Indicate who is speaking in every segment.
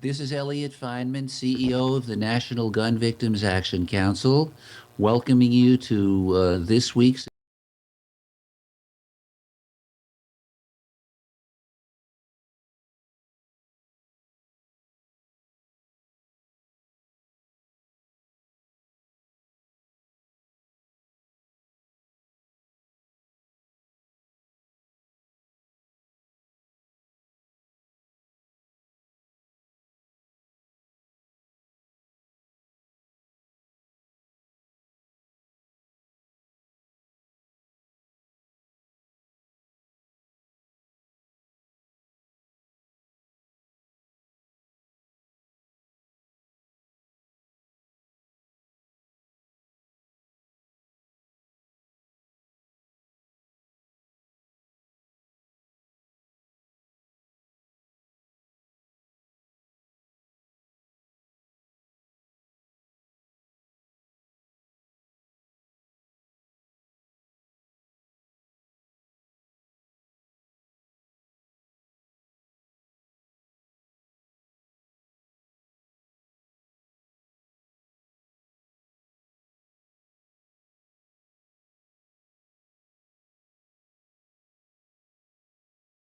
Speaker 1: This is Elliot Fineman, CEO of the National Gun Victims Action Council, welcoming you to this week's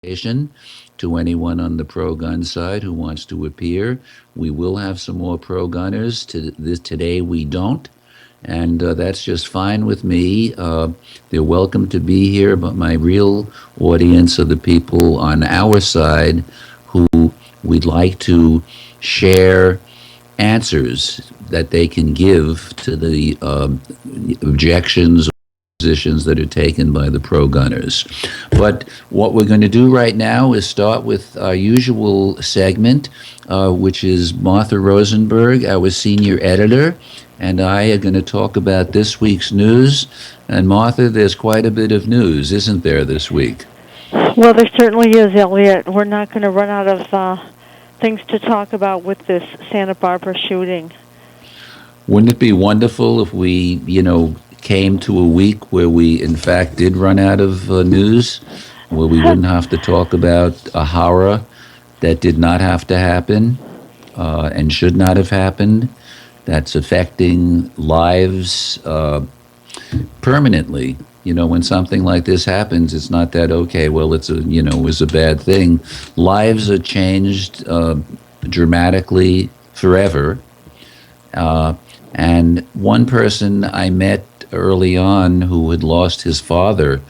Speaker 1: station. To anyone on the pro-gun side who wants to appear, we will have some more pro-gunners. Today we don't, and that's just fine with me. They're welcome to be here, but my real audience are the people on our side who we'd like to share answers that they can give to the objections or positions that are taken by the pro-gunners. But what we're going to do right now is start with our usual segment, which is Martha Rosenberg, our senior editor, and I are going to talk about this week's news. And Martha, there's quite a bit of news, isn't there, this week?
Speaker 2: Well, there certainly is, Elliot. We're not going to run out of things to talk about with this Santa Barbara shooting.
Speaker 1: Wouldn't it be wonderful if we, came to a week where we, in fact, did run out of news, where we wouldn't have to talk about a horror that did not have to happen and should not have happened, that's affecting lives permanently. When something like this happens, it's not that okay. Well, it was a bad thing. Lives are changed dramatically forever. And one person I met early on who had lost his father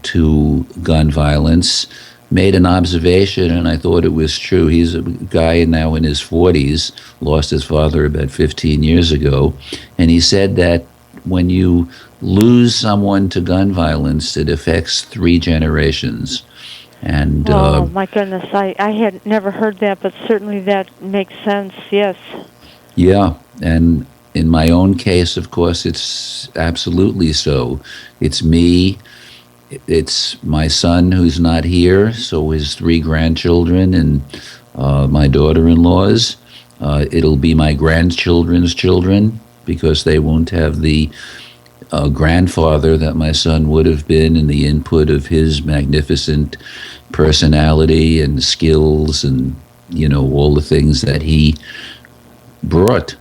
Speaker 1: to gun violence made an observation, and I thought it was true. He's a guy now in his 40s, lost his father about 15 years ago, and he said that when you lose someone to gun violence, it affects 3 generations. And
Speaker 2: oh, my goodness. I had never heard that, but certainly that makes sense, yes.
Speaker 1: yeah, and in my own case, of course, it's absolutely so. It's me, it's my son who's not here, so his 3 grandchildren and my daughter-in-laws. It'll be my grandchildren's children because they won't have the grandfather that my son would have been and the input of his magnificent personality and skills and all the things that he brought.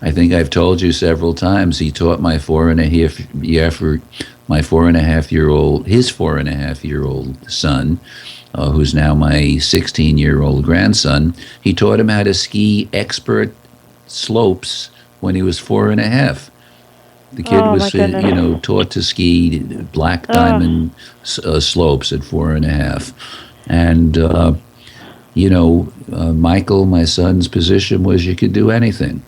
Speaker 1: I think I've told you several times he taught my 4.5-year-old son, who's now my 16-year-old grandson. He taught him how to ski expert slopes when he was 4.5. The kid
Speaker 2: Oh, my
Speaker 1: was,
Speaker 2: goodness.
Speaker 1: taught to ski black
Speaker 2: Oh,
Speaker 1: diamond slopes at 4.5. And Michael, my son's position was you could do anything.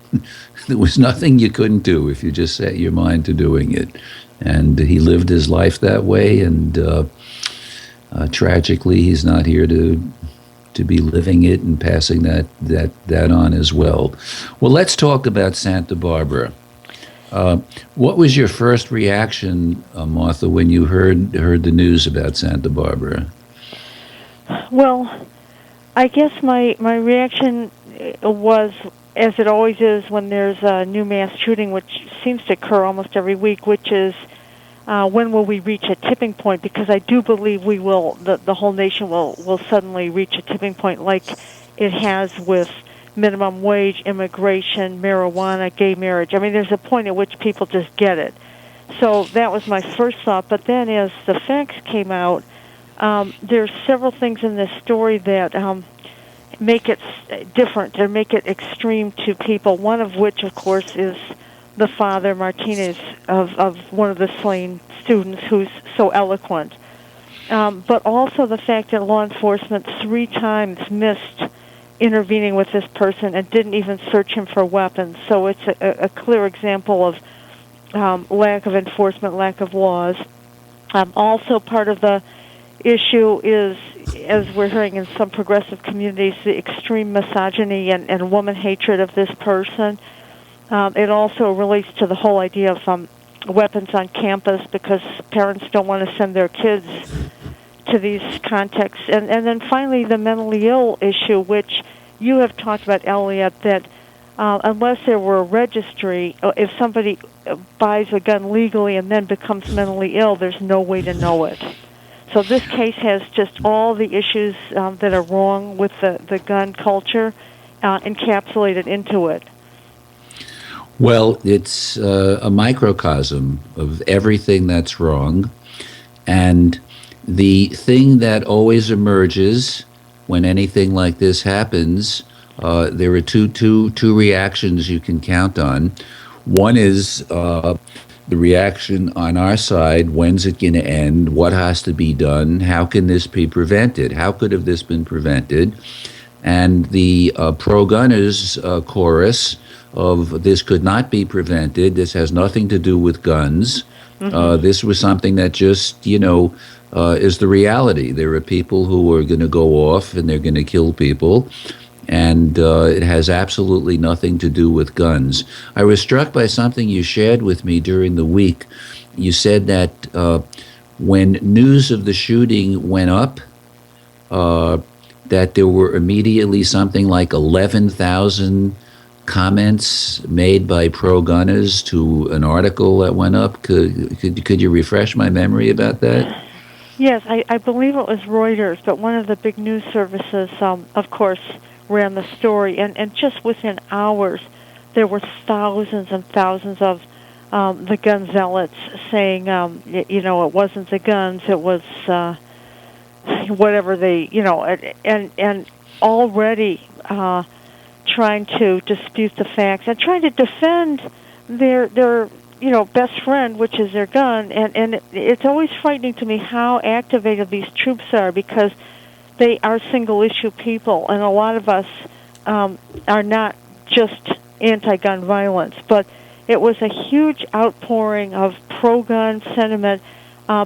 Speaker 1: There was nothing you couldn't do if you just set your mind to doing it. And he lived his life that way. And tragically, he's not here to be living it and passing that on as well. Well, let's talk about Santa Barbara. What was your first reaction, Martha, when you heard the news about Santa Barbara?
Speaker 2: well, I guess my reaction was, as it always is when there's a new mass shooting, which seems to occur almost every week, which is when will we reach a tipping point? Because I do believe we will. The whole nation will suddenly reach a tipping point, like it has with minimum wage, immigration, marijuana, gay marriage. I mean, there's a point at which people just get it. So that was my first thought. But then as the facts came out, there's several things in this story that make it different or make it extreme to people, one of which, of course, is the father, Martinez, of one of the slain students who's so eloquent. But also the fact that law enforcement 3 times missed intervening with this person and didn't even search him for weapons. So it's a clear example of lack of enforcement, lack of laws. Also part of the issue is, as we're hearing in some progressive communities, the extreme misogyny and woman hatred of this person. It also relates to the whole idea of weapons on campus because parents don't want to send their kids to these contexts. And then finally the mentally ill issue, which you have talked about, Elliot, that unless there were a registry, if somebody buys a gun legally and then becomes mentally ill, there's no way to know it. So this case has just all the issues that are wrong with the gun culture encapsulated into it.
Speaker 1: Well, it's a microcosm of everything that's wrong. And the thing that always emerges when anything like this happens, there are two reactions you can count on. One is the reaction on our side: when's it going to end? What has to be done? How can this be prevented? How could have this been prevented? And the pro-gunners chorus of this could not be prevented. This has nothing to do with guns. This was something that just, is the reality. There are people who are going to go off and they're going to kill people. And it has absolutely nothing to do with guns. I was struck by something you shared with me during the week. You said that when news of the shooting went up, that there were immediately something like 11,000 comments made by pro-gunners to an article that went up. Could you refresh my memory about that?
Speaker 2: Yes, I believe it was Reuters, but one of the big news services, of course, ran the story, and just within hours, there were thousands and thousands of the gun zealots saying, it wasn't the guns, it was whatever they, and already trying to dispute the facts and trying to defend their best friend, which is their gun. And it's always frightening to me how activated these troops are, because they are single-issue people, and a lot of us are not just anti-gun violence. But it was a huge outpouring of pro-gun sentiment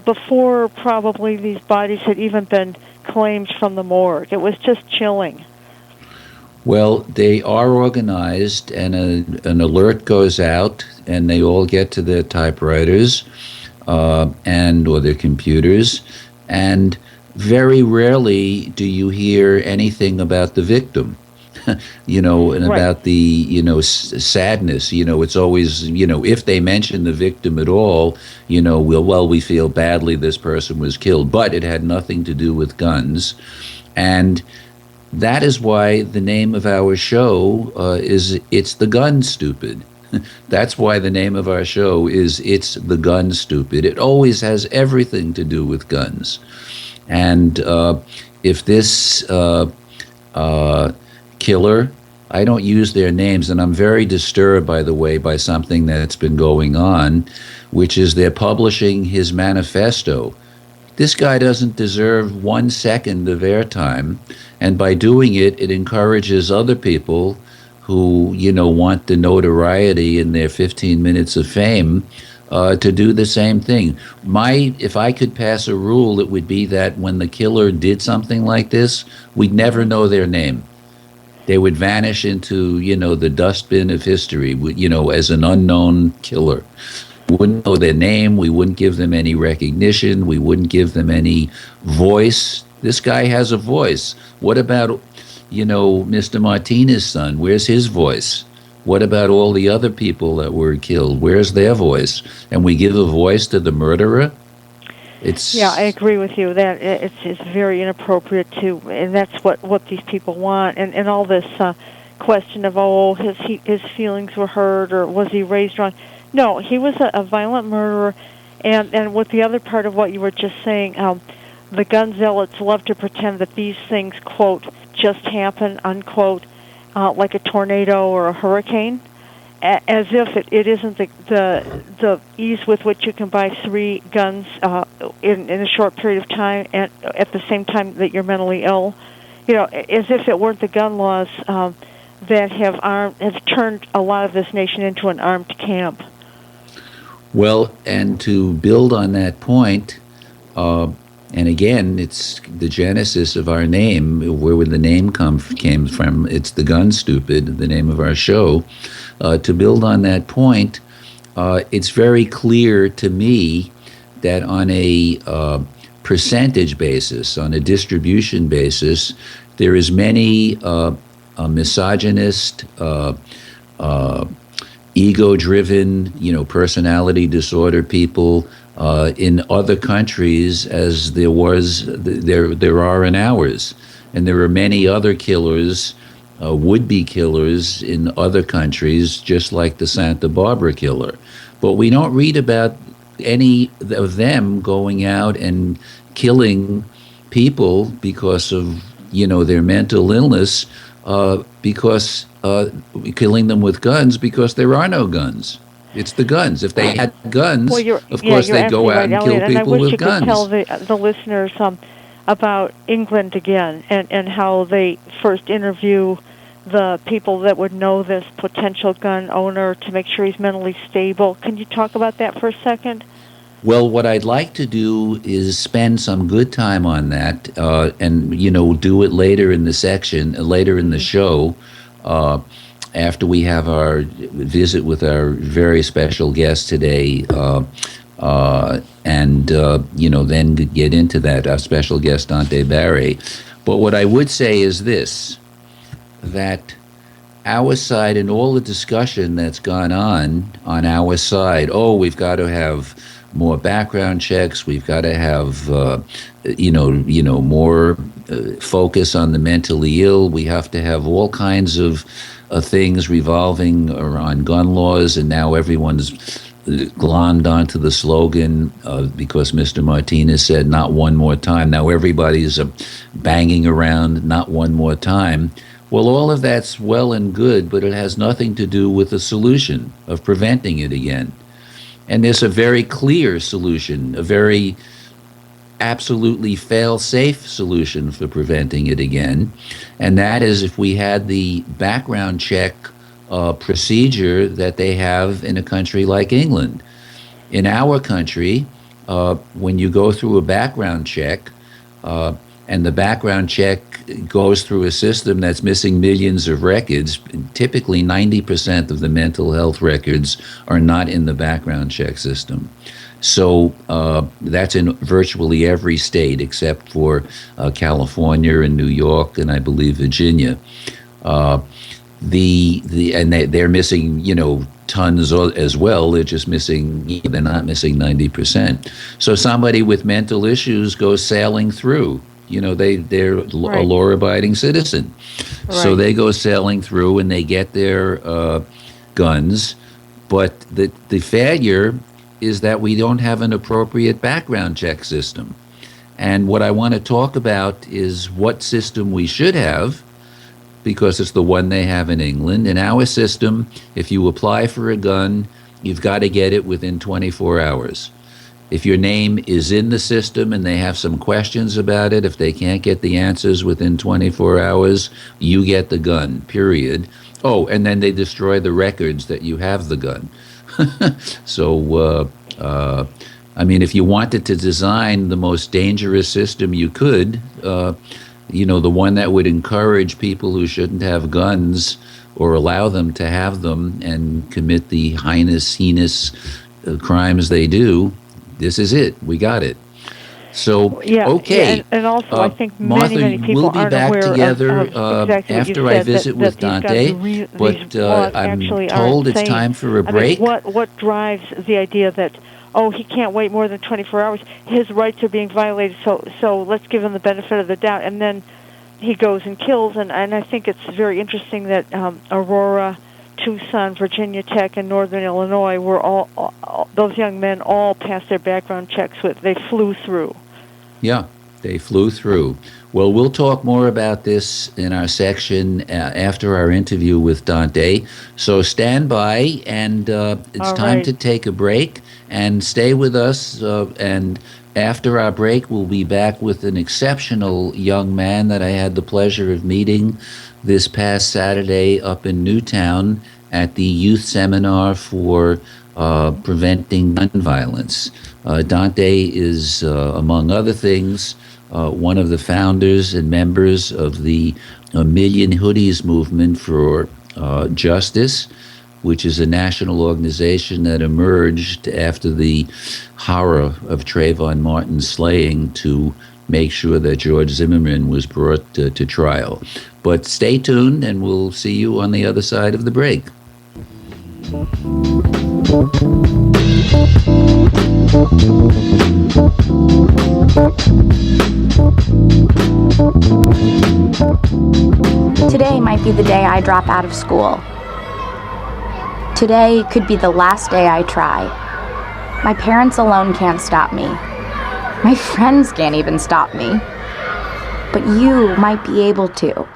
Speaker 2: before probably these bodies had even been claimed from the morgue. It was just chilling.
Speaker 1: Well, they are organized, and an alert goes out, and they all get to their typewriters or their computers, and very rarely do you hear anything about the victim, and right. About the, sadness. It's always, if they mention the victim at all, we feel badly this person was killed, but it had nothing to do with guns. And that is why the name of our show is It's the Gun Stupid. That's why the name of our show is It's the Gun Stupid. It always has everything to do with guns. And if this killer, I don't use their names, and I'm very disturbed, by the way, by something that's been going on, which is they're publishing his manifesto. This guy doesn't deserve 1 second of airtime, and by doing it, it encourages other people who, want the notoriety in their 15 minutes of fame to do the same thing. If I could pass a rule, it would be that when the killer did something like this, we'd never know their name. They would vanish into, the dustbin of history, as an unknown killer. We wouldn't know their name. We wouldn't give them any recognition. We wouldn't give them any voice. This guy has a voice. What about, Mr. Martinez's son? Where's his voice? What about all the other people that were killed? Where's their voice? And we give a voice to the murderer?
Speaker 2: Yeah, I
Speaker 1: It's
Speaker 2: agree with you that it's very inappropriate to, and that's what these people want, and all this question of his feelings were hurt or was he raised wrong? No, he was a violent murderer, and with the other part of what you were just saying, the gun zealots love to pretend that these things quote just happen unquote, like a tornado or a hurricane, as if it isn't the ease with which you can buy 3 guns in a short period of time, and at the same time that you're mentally ill, as if it weren't the gun laws that have turned a lot of this nation into an armed camp.
Speaker 1: well, and to build on that point, uh, and again, it's the genesis of our name. Where would the name came from? It's the gun, stupid. The name of our show. To build on that point, it's very clear to me that on a percentage basis, on a distribution basis, there is many misogynist, uh, ego-driven, personality disorder people in other countries as there are in ours, and there are many other killers, would-be killers in other countries, just like the Santa Barbara killer. But we don't read about any of them going out and killing people because of their mental illness, because killing them with guns because there are no guns. It's the guns. If they had
Speaker 2: Well,
Speaker 1: guns, of
Speaker 2: yeah,
Speaker 1: course
Speaker 2: you're
Speaker 1: they'd go
Speaker 2: absolutely
Speaker 1: out
Speaker 2: right,
Speaker 1: and kill
Speaker 2: Elliot. And I
Speaker 1: people
Speaker 2: wish
Speaker 1: with
Speaker 2: you could tell
Speaker 1: guns.
Speaker 2: the listeners about England again, and how they first interview the people that would know this potential gun owner to make sure he's mentally stable. Can you talk about that for a second?
Speaker 1: Well, what I'd like to do is spend some good time on that, and do it later in the section, later in the show, uh, after we have our visit with our very special guest today, and then get into that. Our special guest, Dante Barre. But what I would say is this: that our side and all the discussion that's gone on our side. Oh, we've got to have more background checks. We've got to have more focus on the mentally ill. We have to have all kinds of things revolving around gun laws, and now everyone's glommed onto the slogan because Mr. Martinez said not one more time. Now everybody's banging around not one more time. Well, all of that's well and good, but it has nothing to do with the solution of preventing it again. And there's a very clear solution, a very absolutely fail-safe solution for preventing it again. And that is if we had the background check procedure that they have in a country like England. In our country, when you go through a background check, and the background check goes through a system that's missing millions of records. Typically, 90% of the mental health records are not in the background check system. So that's in virtually every state except for California and New York and I believe Virginia. They're missing tons as well. They're not missing 90%. So somebody with mental issues goes sailing through. They're a
Speaker 2: Right.
Speaker 1: law-abiding citizen, so
Speaker 2: Right.
Speaker 1: they go sailing through and they get their guns. But the failure is that we don't have an appropriate background check system. And what I want to talk about is what system we should have, because it's the one they have in England. In our system, if you apply for a gun, you've got to get it within 24 hours. If your name is in the system and they have some questions about it, if they can't get the answers within 24 hours, you get the gun, period. Oh, and then they destroy the records that you have the gun. So, I mean, if you wanted to design the most dangerous system you could, the one that would encourage people who shouldn't have guns or allow them to have them and commit the heinous crimes they do, this is it. We got it. So,
Speaker 2: Yeah,
Speaker 1: okay.
Speaker 2: and also I think
Speaker 1: Martha,
Speaker 2: many people
Speaker 1: we'll be
Speaker 2: aren't
Speaker 1: back
Speaker 2: aware
Speaker 1: together
Speaker 2: of exactly what you
Speaker 1: after I
Speaker 2: said,
Speaker 1: visit
Speaker 2: that
Speaker 1: with
Speaker 2: these
Speaker 1: Dante,
Speaker 2: guns, these
Speaker 1: but
Speaker 2: laws
Speaker 1: I'm
Speaker 2: actually
Speaker 1: told
Speaker 2: aren't
Speaker 1: it's
Speaker 2: sane.
Speaker 1: time for a
Speaker 2: I mean,
Speaker 1: break.
Speaker 2: what drives the idea that oh, he can't wait more than 24 hours. His rights are being violated, so let's give him the benefit of the doubt. And then he goes and kills, and I think it's very interesting that Aurora, Tucson, Virginia Tech, and Northern Illinois were all those young men all passed their background checks. They flew through.
Speaker 1: Yeah, they flew through. Well, we'll talk more about this in our section after our interview with Dante. So stand by, and it's
Speaker 2: All
Speaker 1: time
Speaker 2: right.
Speaker 1: to take a break. And stay with us, and after our break, we'll be back with an exceptional young man that I had the pleasure of meeting this past Saturday up in Newtown at the youth seminar for preventing gun violence. Dante is, among other things, one of the founders and members of the Million Hoodies movement for justice, which is a national organization that emerged after the horror of Trayvon Martin's slaying to make sure that George Zimmerman was brought to trial. But stay tuned, and we'll see you on the other side of the break.
Speaker 3: Today might be the day I drop out of school. Today could be the last day I try. My parents alone can't stop me. My friends can't even stop me. But you might be able to.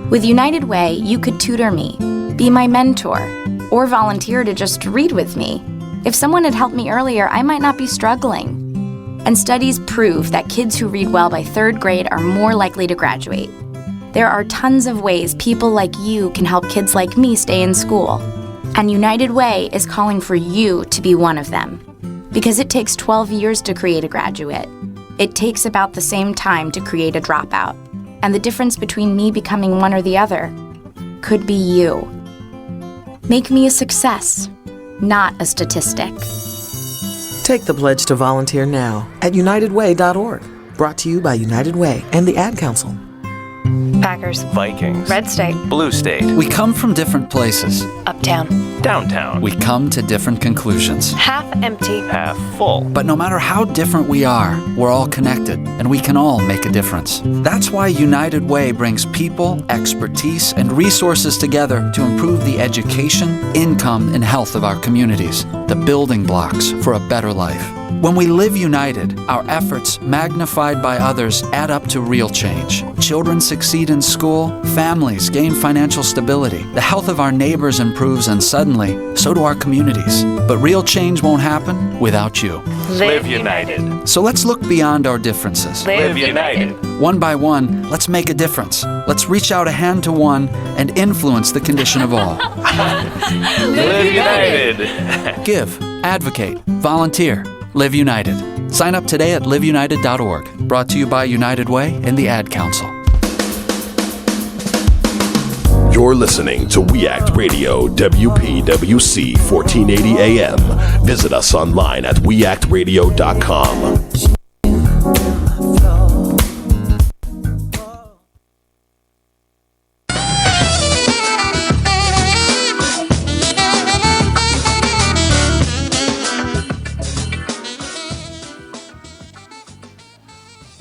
Speaker 3: With United Way, you could tutor me, be my mentor, or volunteer to just read with me. If someone had helped me earlier, I might not be struggling. And studies prove that kids who read well by 3rd grade are more likely to graduate. There are tons of ways people like you can help kids like me stay in school. And United Way is calling for you to be one of them. Because it takes 12 years to create a graduate. It takes about the same time to create a dropout. And the difference between me becoming one or the other could be you. Make me a success, not a statistic.
Speaker 4: Take the pledge to volunteer now at unitedway.org. Brought to you by United Way and the Ad Council.
Speaker 5: Packers,
Speaker 6: Vikings,
Speaker 5: Red State,
Speaker 6: Blue State.
Speaker 7: We come from different places.
Speaker 5: Uptown,
Speaker 6: Downtown.
Speaker 7: We come to different conclusions.
Speaker 5: half empty.
Speaker 6: Half full.
Speaker 7: But no matter how different we are, we're all connected, and we can all make a difference. That's why United Way brings people, expertise, and resources together to improve the education, income, and health of our communities, the building blocks for a better life. When we live united, our efforts, magnified by others, add up to real change. Children succeed in school, families gain financial stability, the health of our neighbors improves, and suddenly, so do our communities. But real change won't happen without you.
Speaker 6: Live united.
Speaker 7: So let's look beyond our differences.
Speaker 6: Live united.
Speaker 7: One by one, let's make a difference. Let's reach out a hand to one and influence the condition of all.
Speaker 6: Live united.
Speaker 7: Give, advocate, volunteer. Live United. Sign up today at liveunited.org. Brought to you by United Way and the Ad Council.
Speaker 8: You're listening to We Act Radio, WPWC 1480 AM. Visit us online at weactradio.com.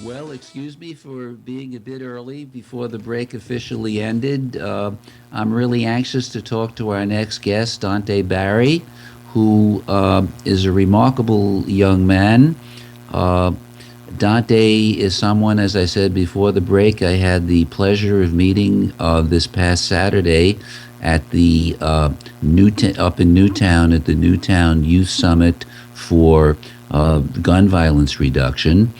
Speaker 1: Well, excuse me for being a bit early before the break officially ended. I'm really anxious to talk to our next guest, Dante Barry, who is a remarkable young man. Dante is someone, as I said before the break, I had the pleasure of meeting this past Saturday at the up in Newtown at the Newtown Youth Summit for gun violence reduction.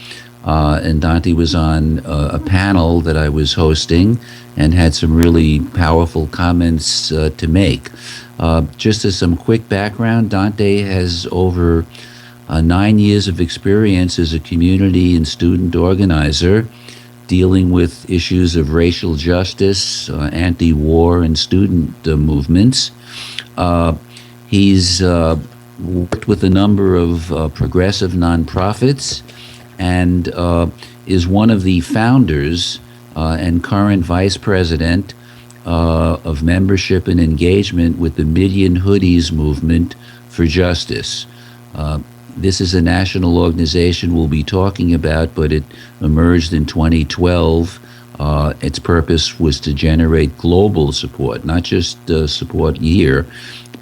Speaker 1: And Dante was on a panel that I was hosting and had some really powerful comments to make. Just as some quick background, Dante has over 9 years of experience as a community and student organizer dealing with issues of racial justice, anti-war, and student movements. He's worked with a number of progressive nonprofits and is one of the founders and current vice president of membership and engagement with the Million Hoodies movement for justice. This is a national organization we'll be talking about, but it emerged in 2012. Its purpose was to generate global support, not just support here,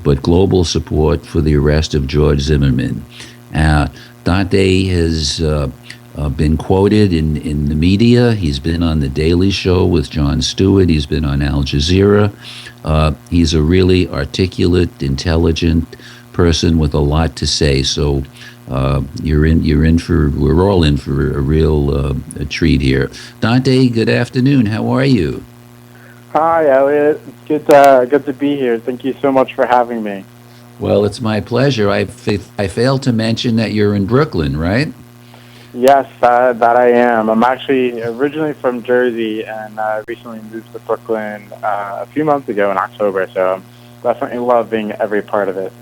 Speaker 1: but global support for the arrest of George Zimmerman. Dante has been quoted in the media. He's been on The Daily Show with Jon Stewart. He's been on Al Jazeera. He's a really articulate, intelligent person with a lot to say. So we're all in for a real a treat here. Dante, good afternoon. How are you?
Speaker 9: Hi, Elliot. Good to be here. Thank you so much for having me.
Speaker 1: Well, it's my pleasure. I failed to mention that you're in Brooklyn, right?
Speaker 9: Yes, that I am. I'm actually originally from Jersey and recently moved to Brooklyn a few months ago in October, so I'm definitely loving every part of it.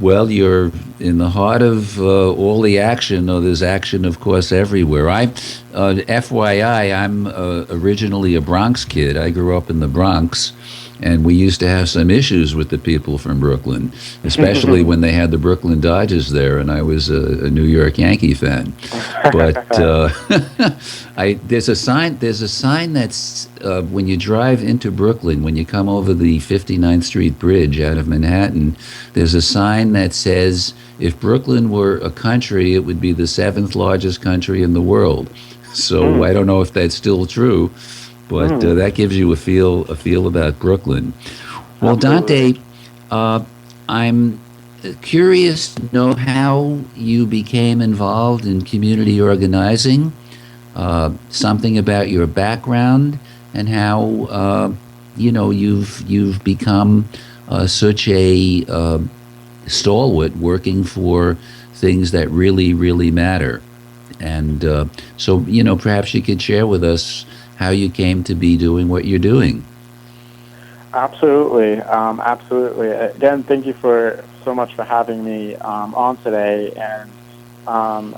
Speaker 1: Well, you're in the heart of all the action. Oh, there's action, of course, everywhere. FYI, I'm originally a Bronx kid. I grew up in the Bronx, and we used to have some issues with the people from Brooklyn, especially when they had the Brooklyn Dodgers there, and I was a New York Yankee fan. But there's a sign. There's a sign that's when you drive into Brooklyn, when you come over the 59th Street Bridge out of Manhattan. There's a sign that says, "If Brooklyn were a country, it would be the 7th largest country in the world." So I don't know if that's still true, but that gives you a feel about Brooklyn. Well,
Speaker 9: Absolutely.
Speaker 1: Dante, I'm curious to know how you became involved in community organizing, something about your background, and how you've become such a stalwart working for things that really matter. And so, perhaps you could share with us how you came to be doing what you're doing.
Speaker 9: Absolutely. Absolutely. Again, thank you so much for having me on today. And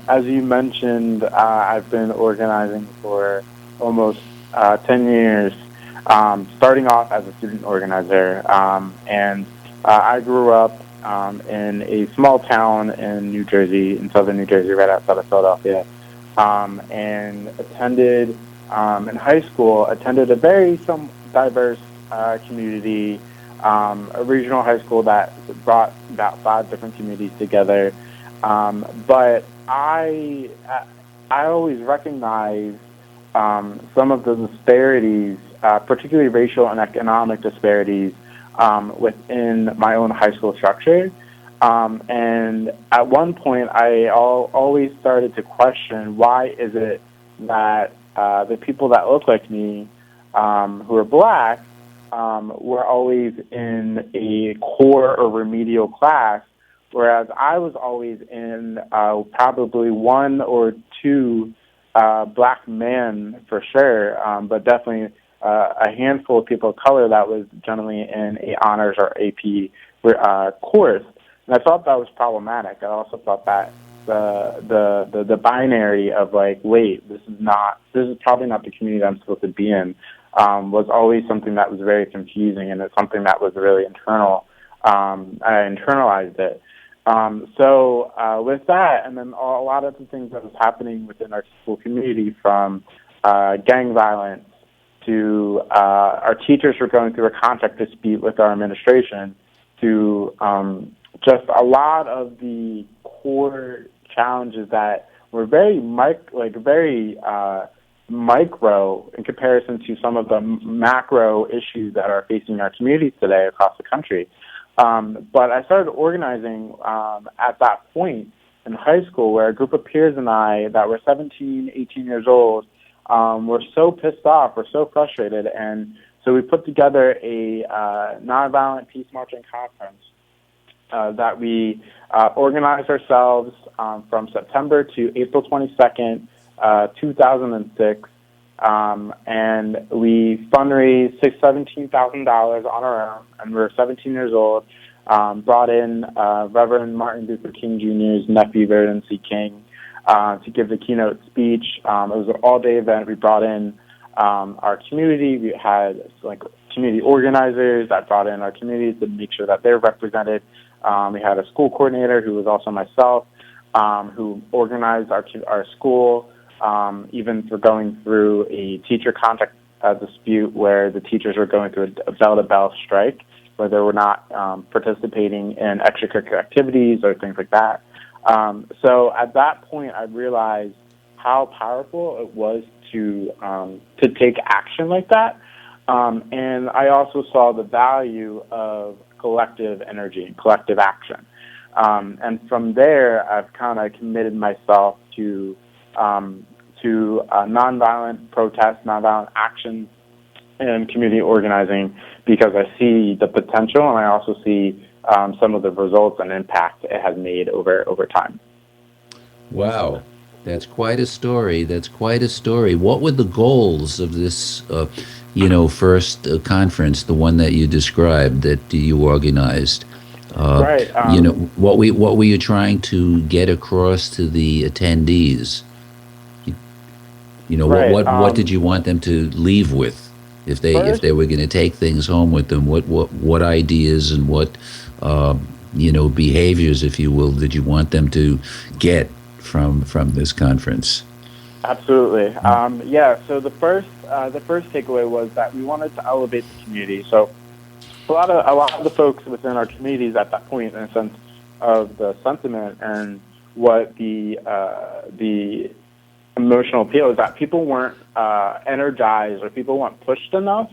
Speaker 9: as you mentioned, I've been organizing for almost 10 years, starting off as a student organizer. And I grew up in a small town in New Jersey, in southern New Jersey, right outside of Philadelphia, and attended in high school, attended a very diverse community, a regional high school that brought about 5 different communities together. But I always recognize some of the disparities, particularly racial and economic disparities, within my own high school structure. And at one point, I always started to question, why is it that the people that look like me, who are black, were always in a core or remedial class, whereas I was always in probably 1 or 2 black men for sure, but definitely a handful of people of color that was generally in a honors or AP course. And I thought that was problematic. I also thought that the binary of like, wait, this is probably not the community I'm supposed to be in, was always something that was very confusing, and it's something that was really internal. I internalized it. So with that, and then a lot of the things that was happening within our school community, from gang violence to our teachers were going through a contract dispute with our administration, to just a lot of the core challenges that were very micro in comparison to some of the macro issues that are facing our communities today across the country. But I started organizing at that point in high school, where a group of peers and I that were 17, 18 years old were so pissed off, were so frustrated, and so we put together a nonviolent peace marching conference that we organized ourselves from September to April 22nd, 2006, and we fundraised $17,000 on our own, and we were 17 years old. Brought in Reverend Martin Luther King Jr.'s nephew, Vernon C. King, to give the keynote speech. It was an all-day event. We brought in our community. We had community organizers that brought in our communities to make sure that they're represented. We had a school coordinator, who was also myself. who organized our school, even for going through a teacher contract dispute where the teachers were going through a bell-to-bell strike, where they were not participating in extracurricular activities or things like that. So at that point, I realized how powerful it was to take action like that. And I also saw the value of collective energy and collective action. And from there, I've kind of committed myself to nonviolent protest, nonviolent action, and community organizing because I see the potential and I also see some of the results and impact it has made over time.
Speaker 1: Wow, that's quite a story. That's quite a story. What were the goals of this, first conference, the one that you described that you organized?
Speaker 9: Right.
Speaker 1: What were you trying to get across to the attendees?
Speaker 9: Right.
Speaker 1: What did you want them to leave with, if they were going to take things home with them? What ideas and what behaviors, if you will, did you want them to get from this conference?
Speaker 9: Absolutely. Yeah. So the first takeaway was that we wanted to elevate the community. So a lot of the folks within our communities at that point, in a sense of the sentiment and what the emotional appeal is, that people weren't energized or people weren't pushed enough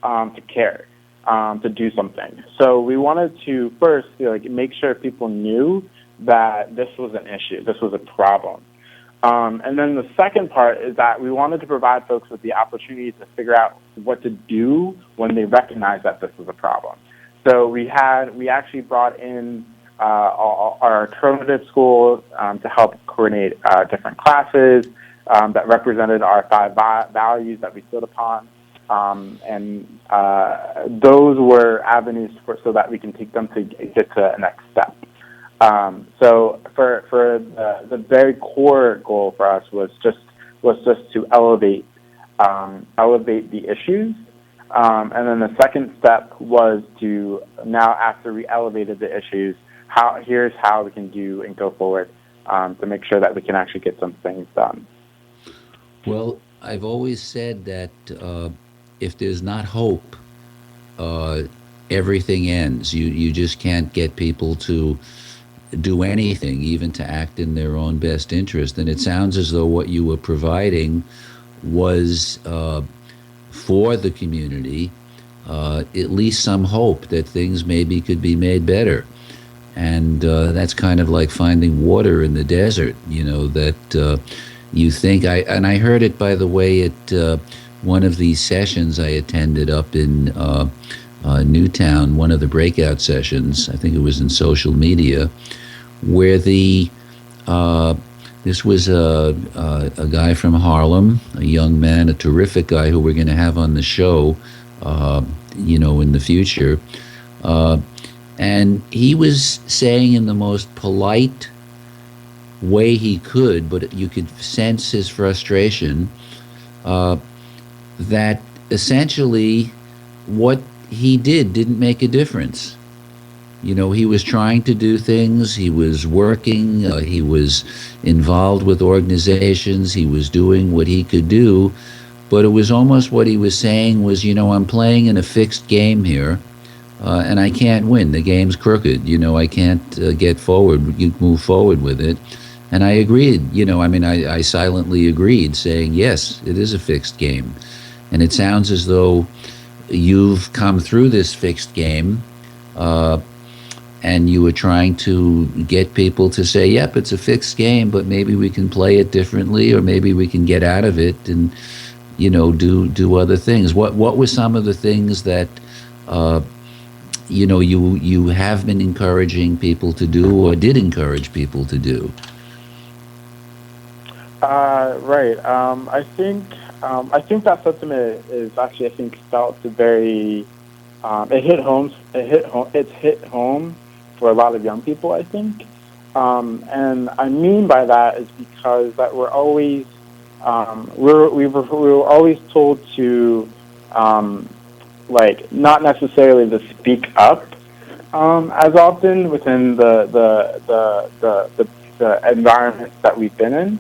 Speaker 9: to care, to do something. So we wanted to first make sure people knew that this was an issue, this was a problem. And then the second part is that we wanted to provide folks with the opportunity to figure out what to do when they recognize that this is a problem. So we actually brought in our alternative schools to help coordinate different classes that represented our 5 values that we stood upon. And those were avenues so that we can take them to get to the next step. So for the very core goal for us was just to elevate the issues, and then the second step was to, now after we elevated the issues, here's how we can do and go forward to make sure that we can actually get some things done.
Speaker 1: Well, I've always said that if there's not hope, everything ends. You just can't get people to do anything, even to act in their own best interest. And it sounds as though what you were providing was for the community at least some hope that things maybe could be made better. And that's kind of like finding water in the desert, that you think. I heard it, by the way, at one of these sessions I attended up in Newtown, one of the breakout sessions, I think it was in social media, where this was a guy from Harlem, a young man, a terrific guy who we're going to have on the show, in the future. And he was saying in the most polite way he could, but you could sense his frustration, that essentially what he didn't make a difference. He was trying to do things, he was working, he was involved with organizations, he was doing what he could do, but it was almost what he was saying was, I'm playing in a fixed game here, and I can't win. The game's crooked. I can't get forward, move forward with it. And I agreed, I silently agreed, saying, yes, it is a fixed game. And it sounds as though you've come through this fixed game, and you were trying to get people to say, yep, it's a fixed game, but maybe we can play it differently, or maybe we can get out of it and, do other things. What were some of the things that, you have been encouraging people to do, or did encourage people to do?
Speaker 9: Right. I think that sentiment is actually, felt very. It hit home. It's hit home for a lot of young people, I think. And I mean by that is because that we're always we were always told to not necessarily to speak up as often within the the environments that we've been in.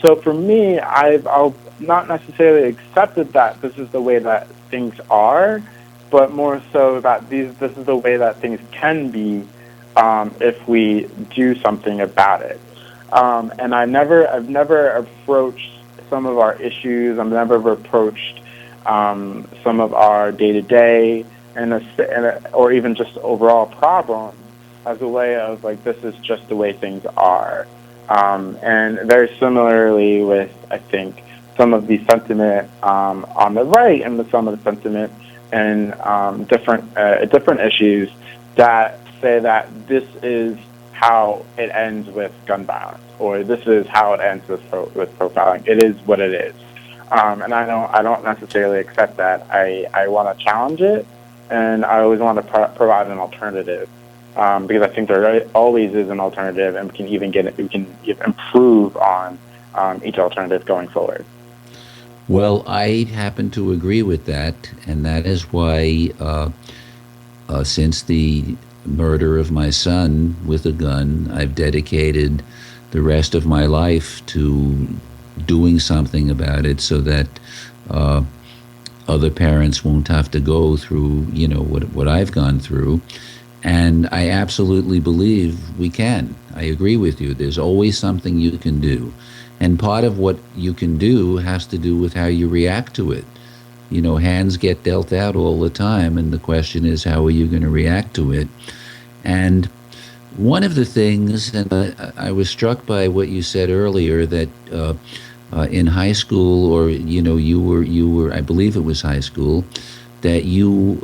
Speaker 9: So for me, I'll not necessarily accepted that this is the way that things are, but more so that this is the way that things can be if we do something about it. And I've never approached some of our issues. I've never approached some of our day-to-day or even just overall problems as a way of like, this is just the way things are. And very similarly with, I think, some of the sentiment on the right and with some of the sentiment and different issues that say that this is how it ends with gun violence, or this is how it ends with profiling. It is what it is, and I don't necessarily accept that. I want to challenge it, and I always want to provide an alternative, because I think there always is an alternative, and we can improve on each alternative going forward.
Speaker 1: Well, I happen to agree with that, and that is why, since the murder of my son with a gun, I've dedicated the rest of my life to doing something about it, so that other parents won't have to go through, what I've gone through. And I absolutely believe we can. I agree with you. There's always something you can do. And part of what you can do has to do with how you react to it. Hands get dealt out all the time, and the question is, how are you going to react to it? And one of the things, and I was struck by what you said earlier, that in high school, or you were, I believe it was high school, that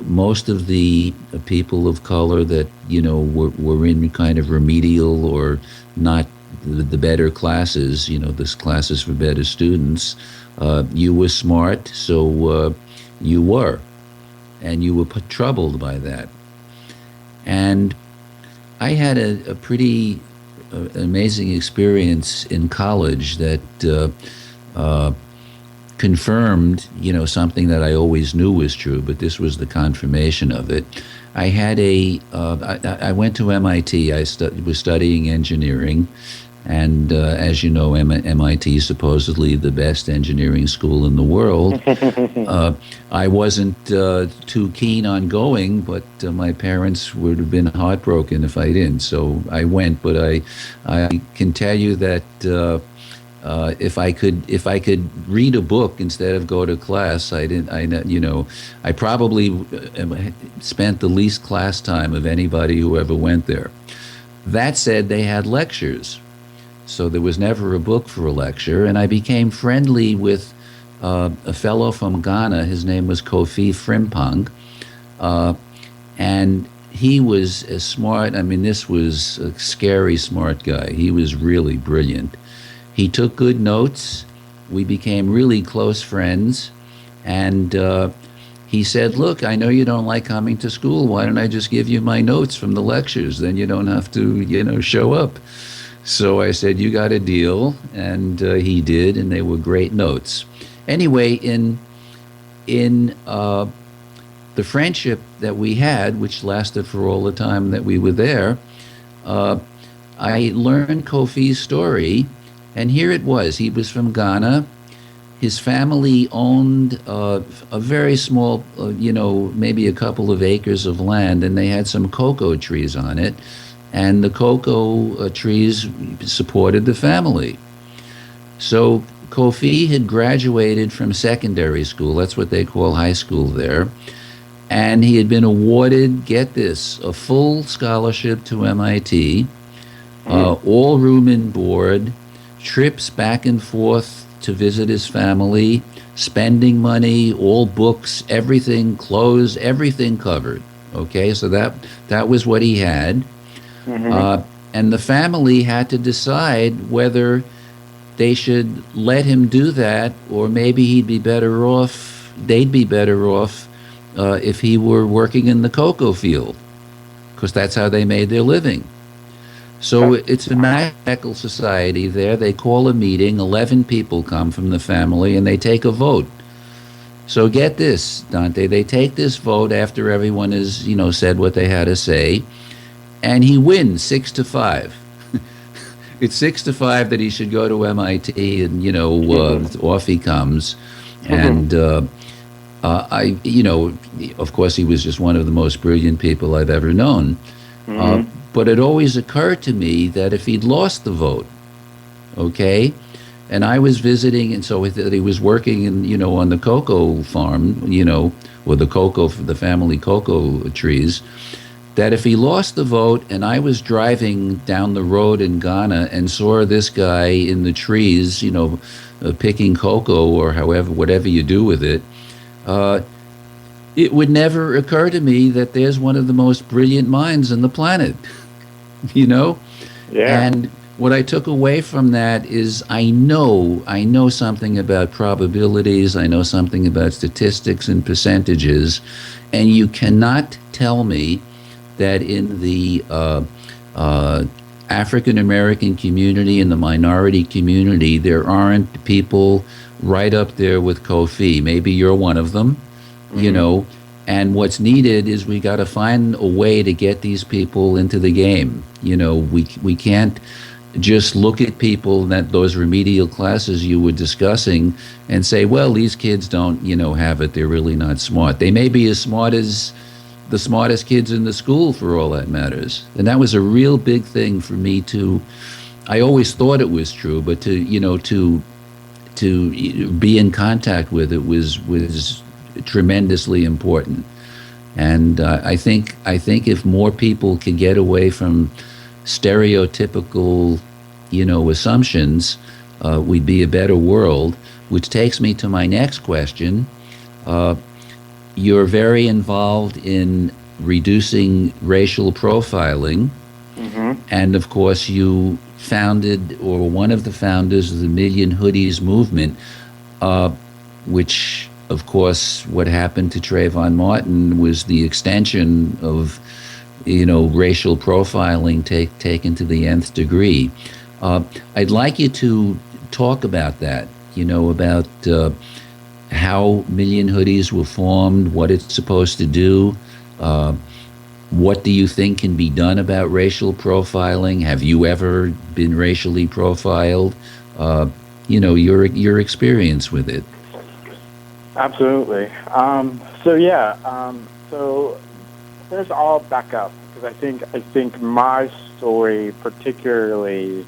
Speaker 1: most of the people of color that were in kind of remedial or not the better classes, this classes for better students, you were smart, so you were, and you were troubled by that. And I had a pretty amazing experience in college that confirmed, something that I always knew was true, but this was the confirmation of it. I had I went to MIT. I was studying engineering, and as you know, MIT is supposedly the best engineering school in the world. I wasn't too keen on going, but my parents would have been heartbroken if I didn't. So I went, but I can tell you that if I could read a book instead of go to class, I probably spent the least class time of anybody who ever went there. That said, they had lectures, so there was never a book for a lecture, and I became friendly with a fellow from Ghana. His name was Kofi Frimpong, and he was as smart. I mean, this was a scary smart guy. He was really brilliant. He took good notes. We became really close friends, and he said, "Look, I know you don't like coming to school. Why don't I just give you my notes from the lectures? Then you don't have to, show up." So I said, "You got a deal," and he did, and they were great notes. Anyway, in the friendship that we had, which lasted for all the time that we were there, I learned Kofi's story, and here it was. He was from Ghana. His family owned a very small, maybe a couple of acres of land, and they had some cocoa trees on it. And the cocoa trees supported the family. So Kofi had graduated from secondary school. That's what they call high school there. And he had been awarded, get this, a full scholarship to MIT, all room and board, trips back and forth to visit his family, spending money, all books, everything, clothes, everything covered. Okay, so that was what he had. And the family had to decide whether they should let him do that, or maybe they'd be better off if he were working in the cocoa field, because that's how they made their living. So it's a mathematical society there. They call a meeting, 11 people come from the family, and they take a vote. So get this, Dante, they take this vote after everyone has, said what they had to say, and he wins 6-5. it's 6 to 5 that he should go to MIT, and off he comes, and of course, he was just one of the most brilliant people I've ever known. But it always occurred to me that if he'd lost the vote, okay, and I was visiting, and so that he was working on the cocoa farm, or the family cocoa trees, that if he lost the vote and I was driving down the road in Ghana and saw this guy in the trees, picking cocoa or whatever you do with it, it would never occur to me that there's one of the most brilliant minds on the planet, Yeah. And what I took away from that is I know something about probabilities, I know something about statistics and percentages, and you cannot tell me that in the African American community and the minority community, there aren't people right up there with Kofi. Maybe you're one of them, and what's needed is we got to find a way to get these people into the game. We can't just look at people, those remedial classes you were discussing, and say, well, these kids don't, have it. They're really not smart. They may be as smart as the smartest kids in the school, for all that matters. And that was a real big thing for me I always thought it was true, but to be in contact with it was tremendously important. And I think if more people could get away from stereotypical, assumptions, we'd be a better world, which takes me to my next question. You're very involved in reducing racial profiling, and of course you founded, or one of the founders of the Million Hoodies movement, which, of course, what happened to Trayvon Martin was the extension of, racial profiling taken to the nth degree. I'd like you to talk about that, about how Million Hoodies were formed, what it's supposed to do. What do you think can be done about racial profiling? Have you ever been racially profiled? Your experience with it.
Speaker 9: Absolutely. So there's all back up, because I think my story particularly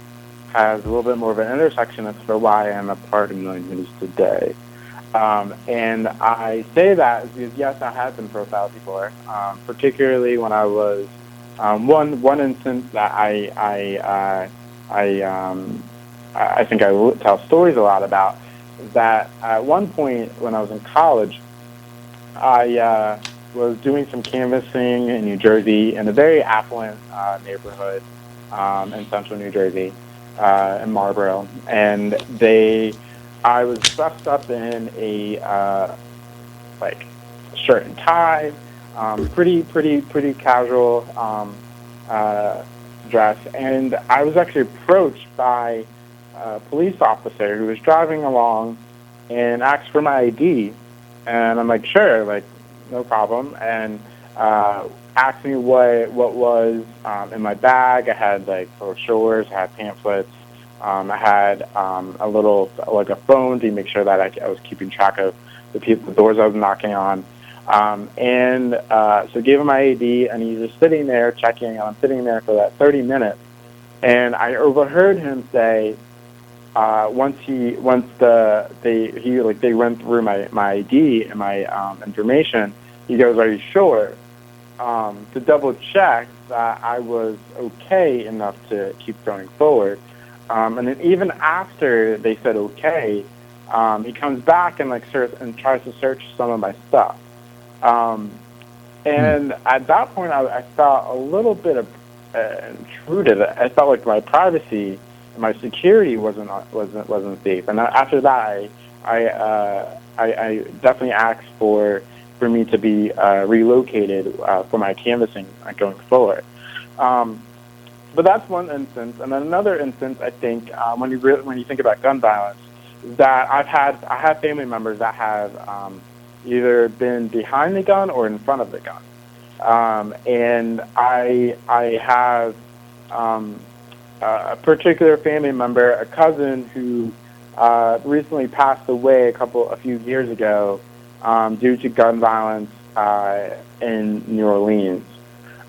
Speaker 9: has a little bit more of an intersection as for why I'm a part of Million Hoodies today. And I say that because, yes, I have been profiled before, particularly when I was one instance that I think I will tell stories a lot about, that at one point when I was in college, I was doing some canvassing in New Jersey, in a very affluent neighborhood in central New Jersey, in Marlboro, and I was dressed up in a shirt and tie, pretty casual dress, and I was actually approached by a police officer who was driving along and asked for my ID, and I'm like, sure, no problem, and asked me what was in my bag. I had brochures, I had pamphlets. I had a little, a phone to make sure that I was keeping track of the doors I was knocking on. So gave him my ID, and he's just sitting there checking, and I'm sitting there for that 30 minutes. And I overheard him say, once they went through my ID and my information, he goes, "Are you sure?" To double check that I was okay enough to keep going forward. And then even after they said okay, he comes back and tries to search some of my stuff. And at that point, I felt a little bit intruded. I felt like my privacy and my security wasn't safe. And after that, I definitely asked for me to be relocated for my canvassing going forward. But that's one instance, and then another instance, I think, when you think about gun violence, is that I have family members that have either been behind the gun or in front of the gun, and I have a particular family member, a cousin who recently passed away a few years ago due to gun violence in New Orleans.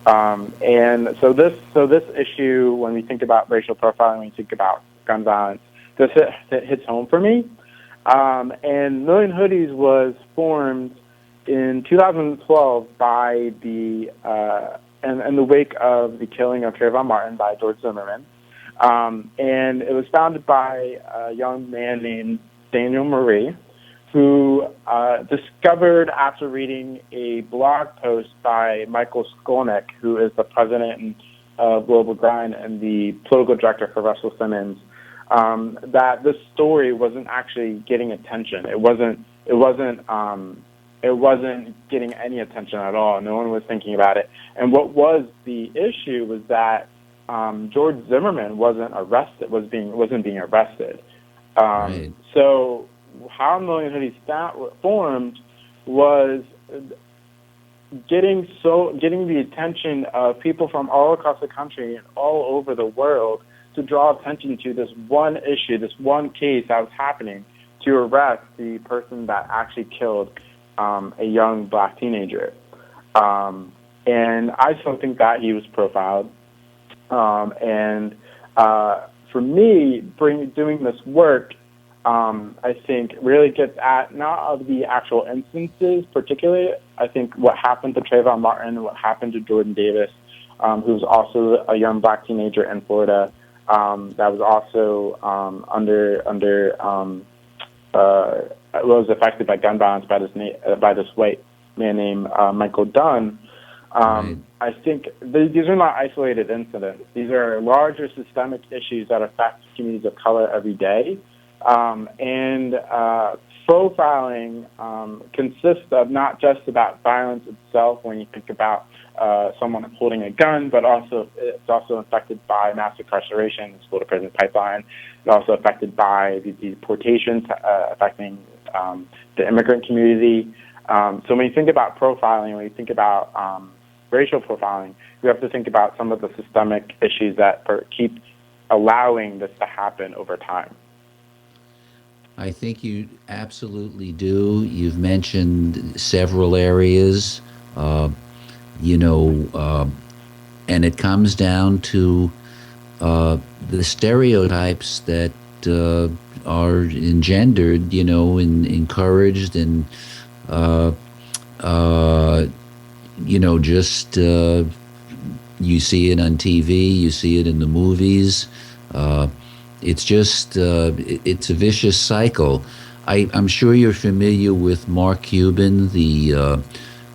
Speaker 9: And so this issue, when we think about racial profiling, when we think about gun violence, this hits home for me. And Million Hoodies was formed in 2012 by in the wake of the killing of Trayvon Martin by George Zimmerman. And it was founded by a young man named Daniel Marie, who discovered after reading a blog post by Michael Skolnick, who is the president of Global Grind and the political director for Russell Simmons, that this story wasn't actually getting attention. It wasn't getting any attention at all. No one was thinking about it. And what was the issue was that George Zimmerman wasn't being arrested.
Speaker 1: Right.
Speaker 9: So how Million Hoodies formed was getting the attention of people from all across the country and all over the world to draw attention to this one issue, this one case that was happening, to arrest the person that actually killed a young black teenager. And I still think that he was profiled. And for me, doing this work, I think really gets at not of the actual instances particularly. I think what happened to Trayvon Martin, what happened to Jordan Davis, who was also a young black teenager in Florida, that was also was affected by gun violence by this white man named Michael Dunn.
Speaker 1: Right.
Speaker 9: I think these are not isolated incidents. These are larger systemic issues that affect communities of color every day. And profiling consists of not just about violence itself when you think about someone holding a gun, but also it's also affected by mass incarceration, the school-to-prison pipeline. It's also affected by the deportations affecting the immigrant community. So when you think about profiling, when you think about racial profiling, you have to think about some of the systemic issues that keep allowing this to happen over time.
Speaker 1: I think you absolutely do. You've mentioned several areas, and it comes down to the stereotypes that are engendered, and encouraged, and just you see it on TV, you see it in the movies. It's just it's a vicious cycle. I'm sure you're familiar with Mark Cuban, the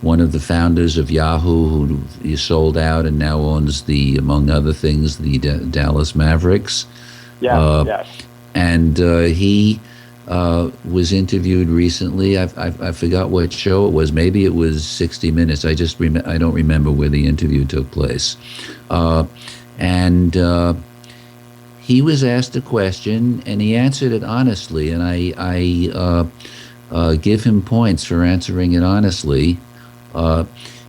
Speaker 1: one of the founders of Yahoo, who he sold out and now owns among other things, the Dallas Mavericks.
Speaker 9: Yes.
Speaker 1: And he was interviewed recently. I forgot what show it was. Maybe it was 60 Minutes. I don't remember where the interview took place. He was asked a question, and he answered it honestly, and I give him points for answering it honestly.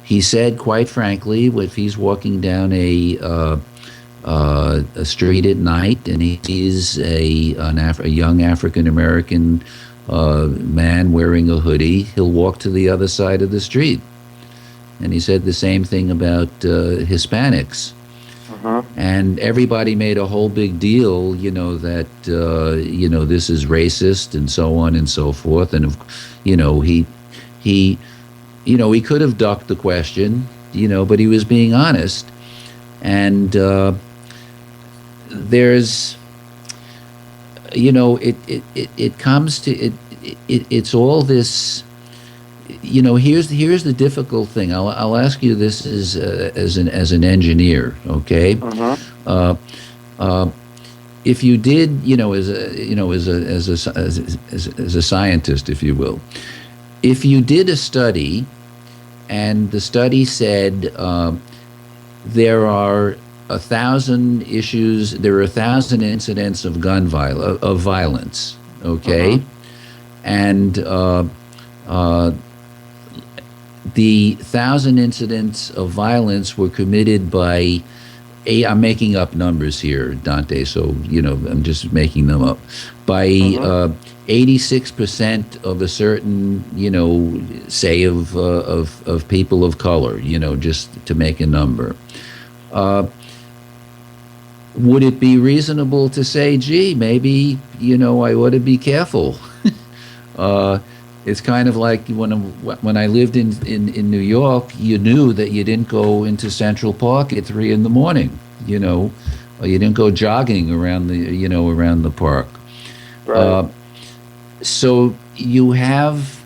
Speaker 1: He said, quite frankly, if he's walking down a street at night and he sees a young African-American man wearing a hoodie, he'll walk to the other side of the street. And he said the same thing about Hispanics. And everybody made a whole big deal, that, this is racist and so on and so forth. And, he could have ducked the question, but he was being honest. And there's, it comes to, it's all this, here's the difficult thing. I'll ask you this as an engineer, okay? If you did, as a scientist, if you will, if you did a study, and the study said there are 1,000 issues, there are 1,000 incidents of violence, okay, and the 1,000 incidents of violence were committed by I'm making up numbers here, Dante, so, I'm just making them up. By 86% of a certain, say of people of color, just to make a number. Would it be reasonable to say, gee, maybe, I ought to be careful? It's kind of like when I lived in New York, you knew that you didn't go into Central Park at 3 in the morning, or you didn't go jogging around the park.
Speaker 9: Right.
Speaker 1: So you have,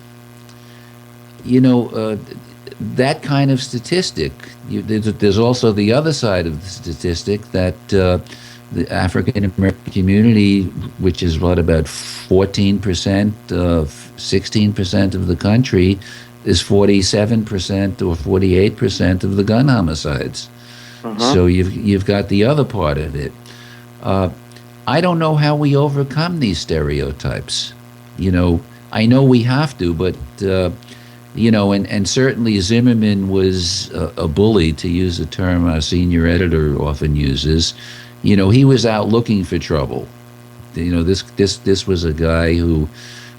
Speaker 1: that kind of statistic. There's also the other side of the statistic that the African American community, which is about 14%, 16% of the country, is 47% or 48% of the gun homicides. So you've got the other part of it. I don't know how we overcome these stereotypes. I know we have to, but and certainly Zimmerman was a bully, to use a term our senior editor often uses. He was out looking for trouble. This was a guy who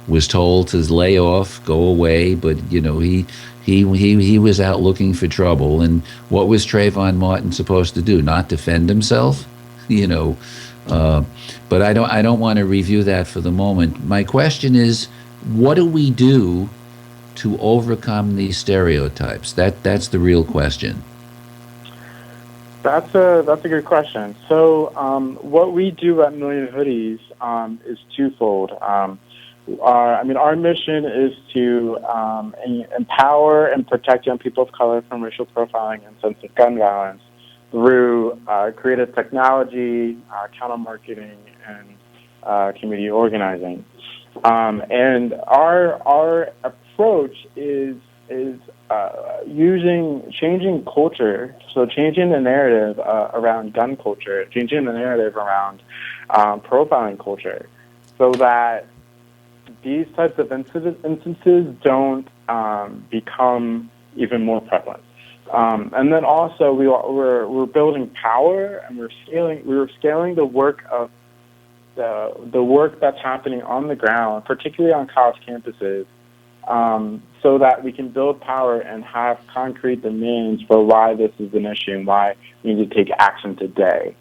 Speaker 1: was told to lay off, go away, but he was out looking for trouble. And what was Trayvon Martin supposed to do? Not defend himself? But I don't want to review that for the moment. My question is, what do we do to overcome these stereotypes? That's the real question.
Speaker 9: That's a good question. So what we do at Million Hoodies is twofold. Our mission is to empower and protect young people of color from racial profiling and senseless gun violence through creative technology, counter-marketing, and community organizing. And our approach is changing culture, so changing the narrative around gun culture, changing the narrative around profiling culture, so that these types of instances don't become even more prevalent. And then also we're building power, and we're scaling the work of the work that's happening on the ground, particularly on college campuses, so that we can build power and have concrete demands for why this is an issue and why we need to take action today.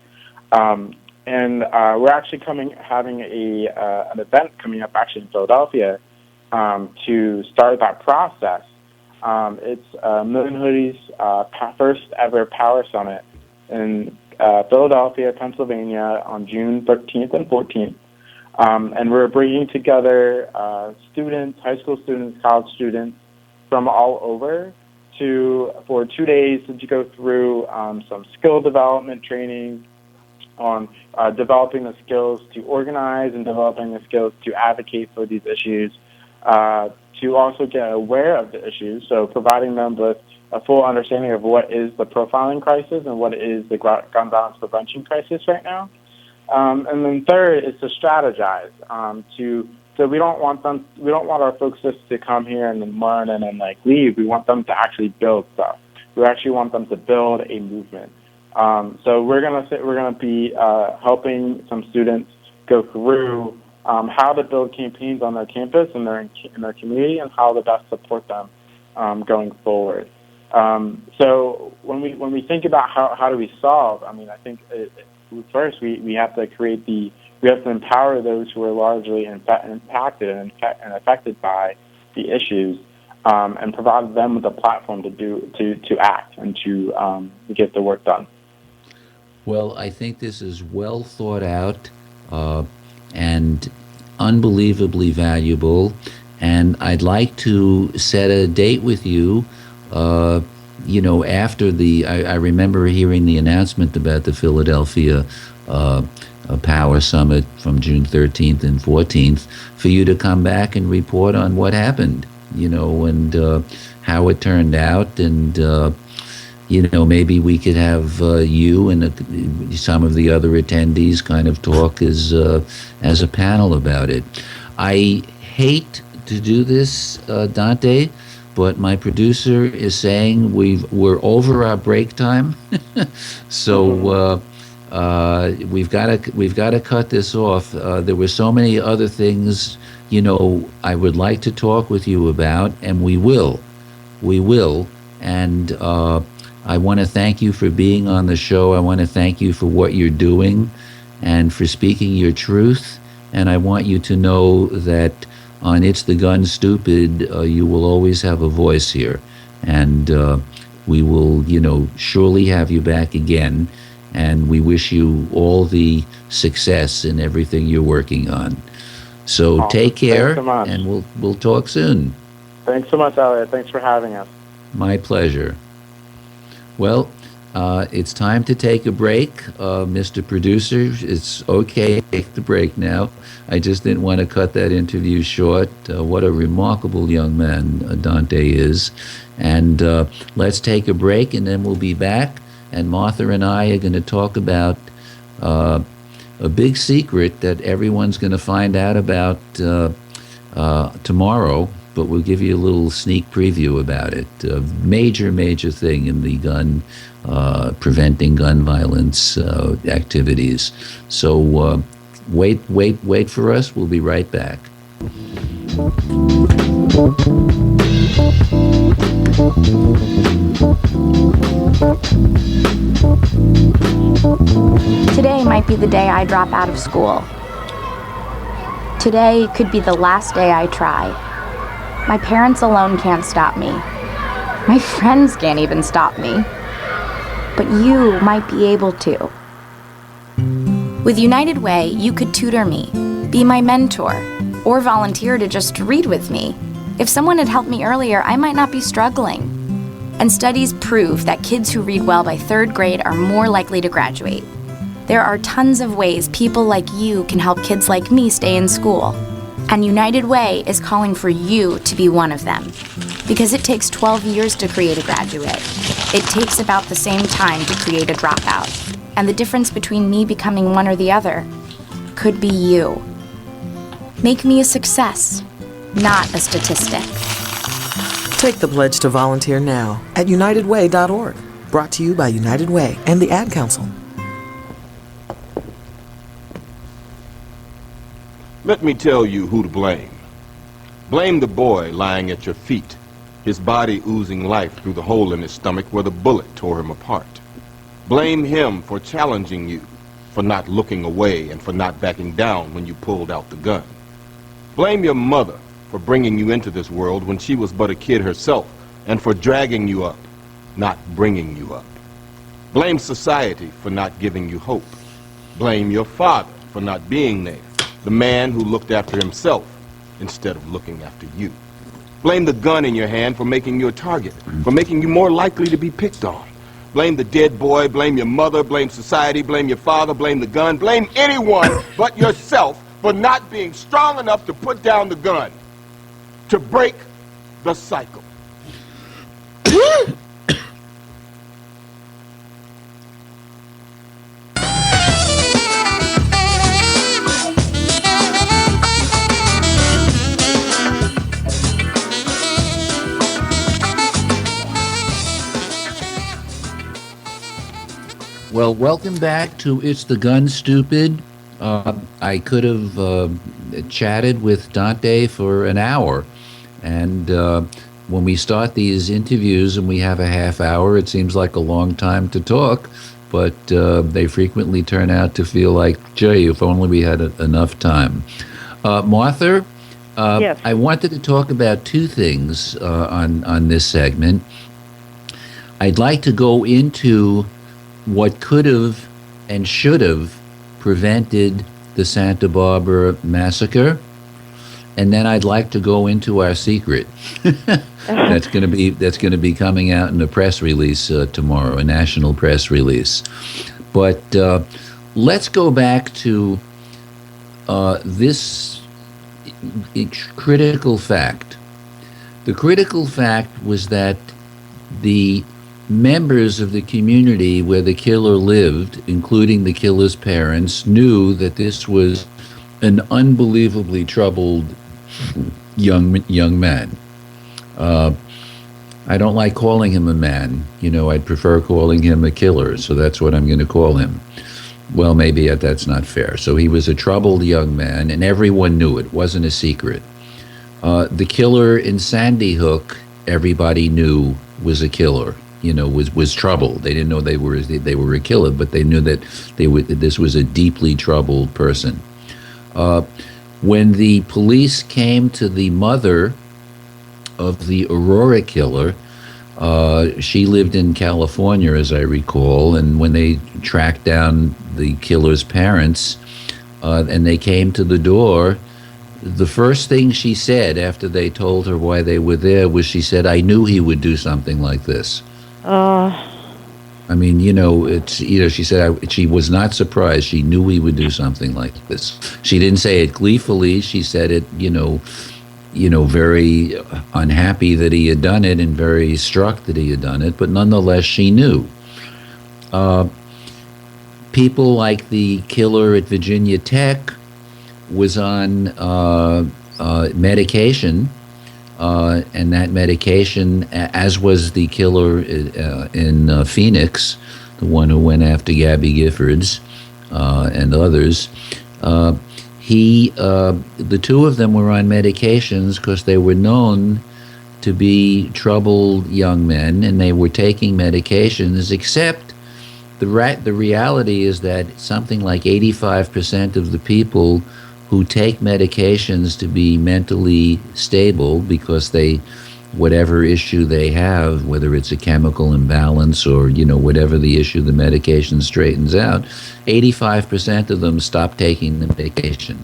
Speaker 9: And we're actually having an event coming up actually in Philadelphia to start that process. It's Million Hoodies' first ever Power Summit in Philadelphia, Pennsylvania on June 13th and 14th. And we're bringing together students, high school students, college students from all over for 2 days to go through some skill development training on developing the skills to organize and developing the skills to advocate for these issues, to also get aware of the issues, so providing them with a full understanding of what is the profiling crisis and what is the gun violence prevention crisis right now. And then third is to strategize. So we don't want our folks just to come here and then learn and then leave. We want them to actually build stuff. We actually want them to build a movement. So we're gonna be helping some students go through how to build campaigns on their campus and in their community, and how to best support them going forward. So when we think about how do we solve, I think first we have to empower those who are largely impacted and affected by the issues, and provide them with a platform to act and to get the work done.
Speaker 1: Well, I think this is well thought out and unbelievably valuable, and I'd like to set a date with you. After I remember hearing the announcement about the Philadelphia Power Summit from June 13th and 14th, for you to come back and report on what happened, and how it turned out, and maybe we could have you and some of the other attendees kind of talk as a panel about it. I hate to do this, Dante, but my producer is saying we're over our break time, so we've got to cut this off. There were so many other things, I would like to talk with you about, and we will. And I want to thank you for being on the show. I want to thank you for what you're doing and for speaking your truth. And I want you to know that on It's the Gun Stupid, you will always have a voice here. And we will, surely have you back again. And we wish you all the success in everything you're working on. So take care,
Speaker 9: Thanks so much.
Speaker 1: and we'll talk soon.
Speaker 9: Thanks so much, Elliot. Thanks for having us.
Speaker 1: My pleasure. Well, it's time to take a break. Mr. Producer, it's okay to take the break now. I just didn't want to cut that interview short. What a remarkable young man Dante is. And let's take a break, and then we'll be back. And Martha and I are going to talk about a big secret that everyone's going to find out about tomorrow, but we'll give you a little sneak preview about it. A major thing in the preventing gun violence activities. So wait for us. We'll be right back.
Speaker 3: Today might be the day I drop out of school. Today could be the last day I try. My parents alone can't stop me. My friends can't even stop me. But you might be able to. With United Way, you could tutor me, be my mentor, or volunteer to just read with me. If someone had helped me earlier, I might not be struggling. And studies prove that kids who read well by 3rd grade are more likely to graduate. There are tons of ways people like you can help kids like me stay in school. And United Way is calling for you to be one of them. Because it takes 12 years to create a graduate. It takes about the same time to create a dropout. And the difference between me becoming one or the other could be you. Make me a success, not a statistic.
Speaker 4: Take the pledge to volunteer now at unitedway.org. Brought to you by United Way and the Ad Council.
Speaker 10: Let me tell you who to blame. Blame the boy lying at your feet, his body oozing life through the hole in his stomach where the bullet tore him apart. Blame him for challenging you, for not looking away and for not backing down when you pulled out the gun. Blame your mother for bringing you into this world when she was but a kid herself and for dragging you up, not bringing you up. Blame society for not giving you hope. Blame your father for not being there, the man who looked after himself instead of looking after you. Blame the gun in your hand for making you a target, for making you more likely to be picked on. Blame the dead boy, blame your mother, blame society, blame your father, blame the gun, blame anyone but yourself for not being strong enough to put down the gun, to break the cycle.
Speaker 1: Well, welcome back to It's the Gun Stupid. I could have chatted with Dante for an hour, and when we start these interviews and we have a half hour, it seems like a long time to talk, but they frequently turn out to feel like, gee, if only we had enough time. Martha,
Speaker 2: Yes.
Speaker 1: I wanted to talk about two things on this segment. I'd like to go into what could have and should have prevented the Santa Barbara massacre, and then I'd like to go into our secret. That's going to be coming out in a press release tomorrow, a national press release. But let's go back to this critical fact. The critical fact was that the members of the community where the killer lived, including the killer's parents, knew that this was an unbelievably troubled young man. I don't like calling him a man. I'd prefer calling him a killer, so that's what I'm going to call him. Well, maybe that's not fair. So he was a troubled young man, and everyone knew it. It wasn't a secret. The killer in Sandy Hook, everybody knew was a killer. Was troubled. They didn't know they were a killer, but they knew that this was a deeply troubled person. When the police came to the mother of the Aurora killer, she lived in California, as I recall, and when they tracked down the killer's parents, and they came to the door, the first thing she said after they told her why they were there was she said, "I knew he would do something like this." I mean, she said she was not surprised. She knew he would do something like this. She didn't say it gleefully. She said it, very unhappy that he had done it and very struck that he had done it. But nonetheless, she knew. People like the killer at Virginia Tech was on medication. And that medication, as was the killer in Phoenix, the one who went after Gabby Giffords and others, the two of them were on medications because they were known to be troubled young men, and they were taking medications, except the reality is that something like 85% of the people who take medications to be mentally stable because whatever issue they have, whether it's a chemical imbalance or, whatever the issue the medication straightens out, 85% of them stop taking the medication.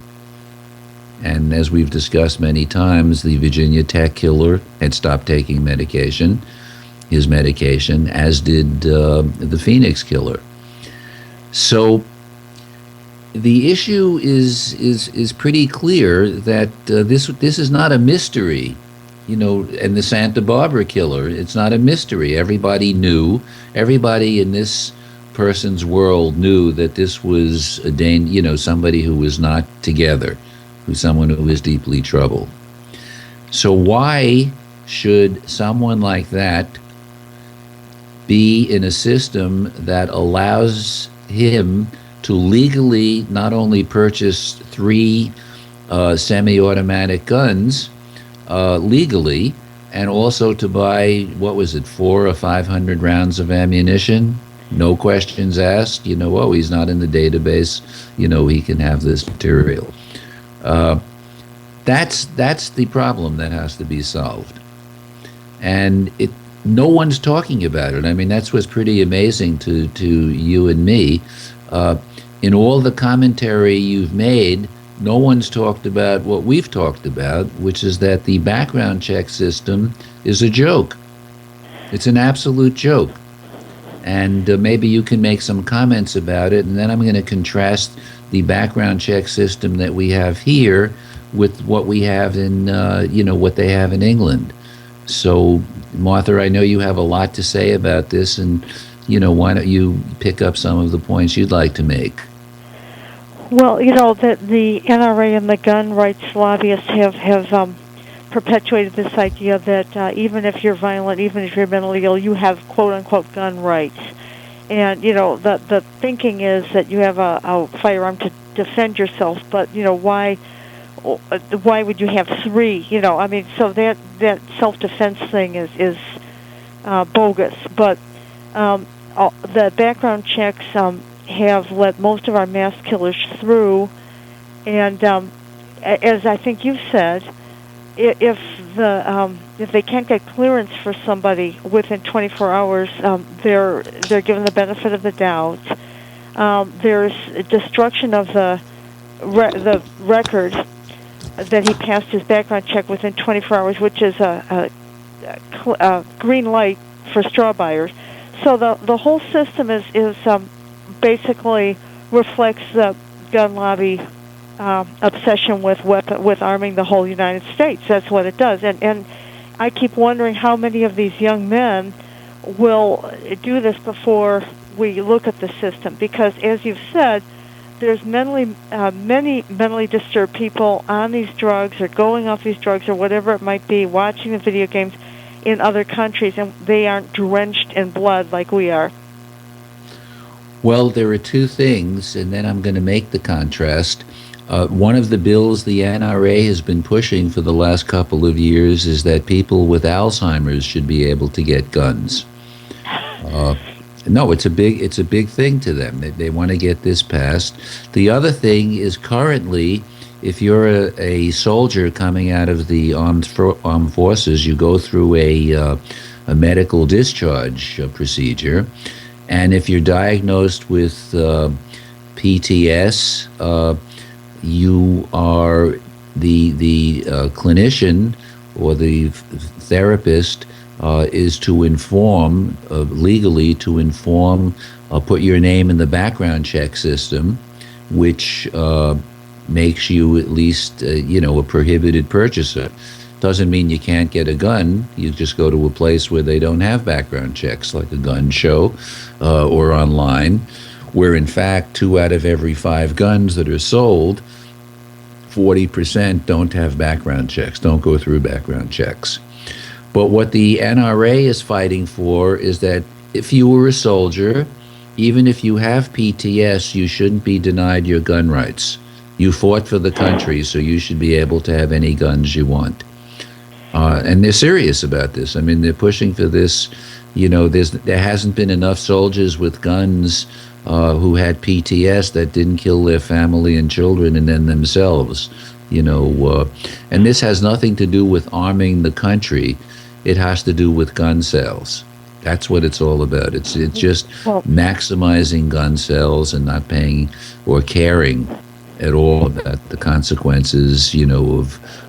Speaker 1: And as we've discussed many times, the Virginia Tech killer had stopped taking his medication, as did the Phoenix killer. So the issue is pretty clear that this is not a mystery, and the Santa Barbara killer, it's not a mystery. Everybody knew. Everybody in this person's world knew that this was somebody who was not together, someone who was deeply troubled. So why should someone like that be in a system that allows him to legally not only purchase 3 semi-automatic guns legally, and also to buy, 400 or 500 rounds of ammunition? No questions asked. He's not in the database. He can have this material. That's the problem that has to be solved. And no one's talking about it. I mean, that's what's pretty amazing to you and me. In all the commentary you've made, no one's talked about what we've talked about, which is that the background check system is a joke. It's an absolute joke. And maybe you can make some comments about it, and then I'm going to contrast the background check system that we have here with what we have in, what they have in England. So, Martha, I know you have a lot to say about this, and why don't you pick up some of the points you'd like to make?
Speaker 2: Well, that the NRA and the gun rights lobbyists have perpetuated this idea that even if you're violent, even if you're mentally ill, you have quote-unquote gun rights. And, the thinking is that you have a firearm to defend yourself, but, why would you have 3? So that self-defense thing is bogus. But the background checks have let most of our mass killers through, and as I think you've said, if they can't get clearance for somebody within 24 hours, they're given the benefit of the doubt. There's destruction of the record that he passed his background check within 24 hours, which is a green light for straw buyers. So the whole system is basically reflects the gun lobby obsession with arming the whole United States. That's what it does. And I keep wondering how many of these young men will do this before we look at the system. Because, as you've said, there's many mentally disturbed people on these drugs or going off these drugs or whatever it might be, watching the video games, in other countries, and they aren't drenched in blood like we are.
Speaker 1: Well, there are two things, and then I'm going to make the contrast. One of the bills the NRA has been pushing for the last couple of years is that people with Alzheimer's should be able to get guns. No, it's a big thing to them. They want to get this passed. The other thing is currently, if you're a soldier coming out of the armed forces, you go through a medical discharge procedure, and if you're diagnosed with PTS, you are the clinician or the therapist is to inform legally put your name in the background check system, which makes you at least a prohibited purchaser. Doesn't mean you can't get a gun. You just go to a place where they don't have background checks, like a gun show or online, where in fact 2 out of every 5 guns that are sold, 40% don't have background checks, don't go through background checks. But what the NRA is fighting for is that if you were a soldier, even if you have PTS, you shouldn't be denied your gun rights. You fought for the country, so you should be able to have any guns you want. And they're serious about this. I mean, they're pushing for this. There hasn't been enough soldiers with guns who had PTS that didn't kill their family and children and then themselves. And this has nothing to do with arming the country. It has to do with gun sales. That's what it's all about. It's just maximizing gun sales and not paying or caring at all about the consequences,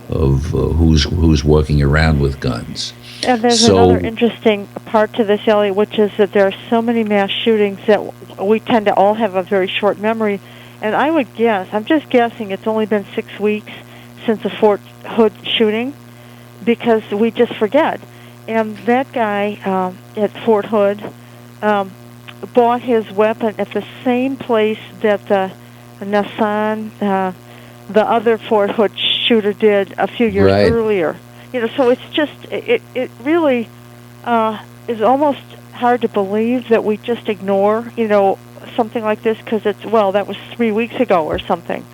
Speaker 1: of who's walking around with guns.
Speaker 2: And there's another interesting part to this, Elliot, which is that there are so many mass shootings that we tend to all have a very short memory. And I would guess, I'm just guessing, it's only been 6 weeks since the Fort Hood shooting, because we just forget. And that guy at Fort Hood bought his weapon at the same place that the Nissan, the other Fort Hood shooter, did a few years earlier. So it's just, it really is almost hard to believe that we just ignore, something like this, because that was 3 weeks ago or something.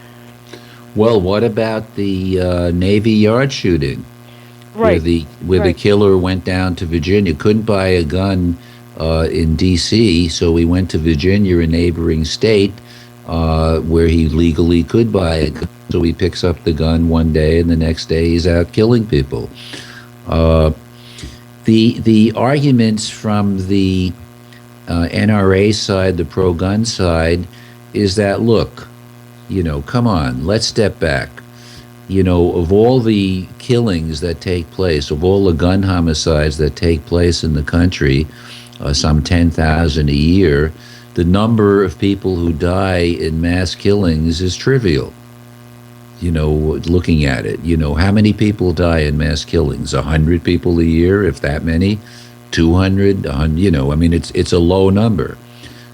Speaker 1: Well, what about the Navy Yard shooting?
Speaker 2: Right.
Speaker 1: Where the killer went down to Virginia, couldn't buy a gun in D.C., so he went to Virginia, a neighboring state, where he legally could buy a gun. So he picks up the gun one day, and the next day he's out killing people. The arguments from the NRA side, the pro-gun side, is that, look, come on, let's step back. Of all the killings that take place, of all the gun homicides that take place in the country, some 10,000 a year, the number of people who die in mass killings is trivial. Looking at it, how many people die in mass killings? 100 people a year, if that many? 200? I mean, it's a low number.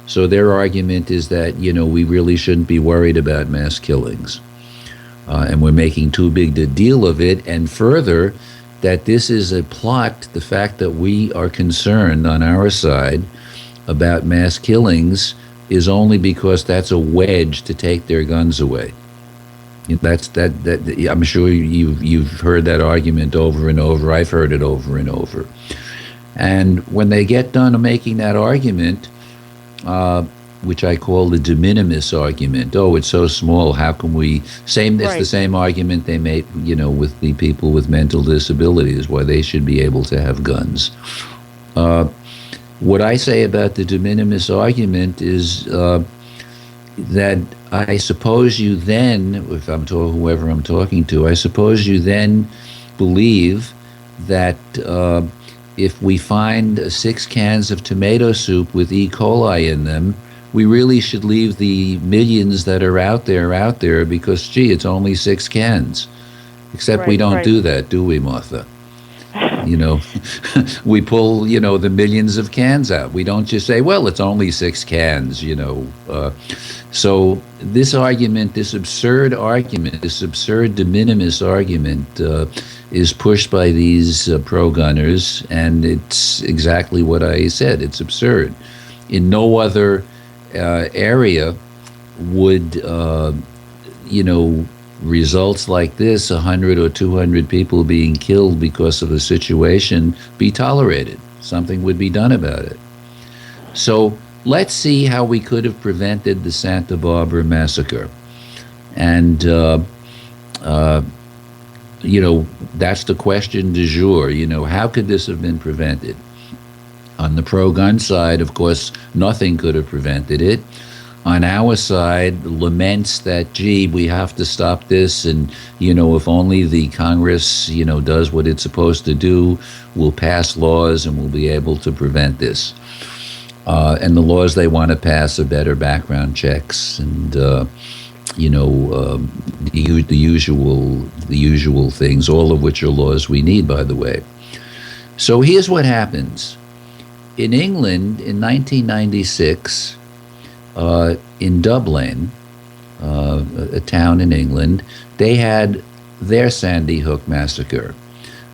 Speaker 1: So their argument is that, we really shouldn't be worried about mass killings. And we're making too big a deal of it. And further, that this is a plot, the fact that we are concerned on our side about mass killings is only because that's a wedge to take their guns away. I'm sure you've heard that argument over and over. I've heard it over and over. And when they get done making that argument, which I call the de minimis argument, it's so small, how can we... It's the same argument they make, with the people with mental disabilities, why they should be able to have guns. What I say about the de minimis argument is that I suppose you then, if I'm whoever I'm talking to, I suppose you then believe that if we find 6 cans of tomato soup with E. coli in them, we really should leave the millions that are out there because, gee, it's only 6 cans. Except we don't do that, do we, Martha? We pull, the millions of cans out. We don't just say, well, it's only 6 cans, So this argument, this absurd de minimis argument, is pushed by these pro-gunners, and it's exactly what I said. It's absurd. In no other area would, results like this, 100 or 200 people being killed because of a situation, be tolerated. Something would be done about it. So let's see how we could have prevented the Santa Barbara massacre. And, that's the question du jour. How could this have been prevented? On the pro-gun side, of course, nothing could have prevented it. On our side, laments that, gee, we have to stop this, and, if only the Congress, does what it's supposed to do, we'll pass laws and we'll be able to prevent this. And the laws they want to pass are better background checks and, the usual things, all of which are laws we need, by the way. So here's what happens. In England, in 1996, in Dublin, a town in England, they had their Sandy Hook massacre.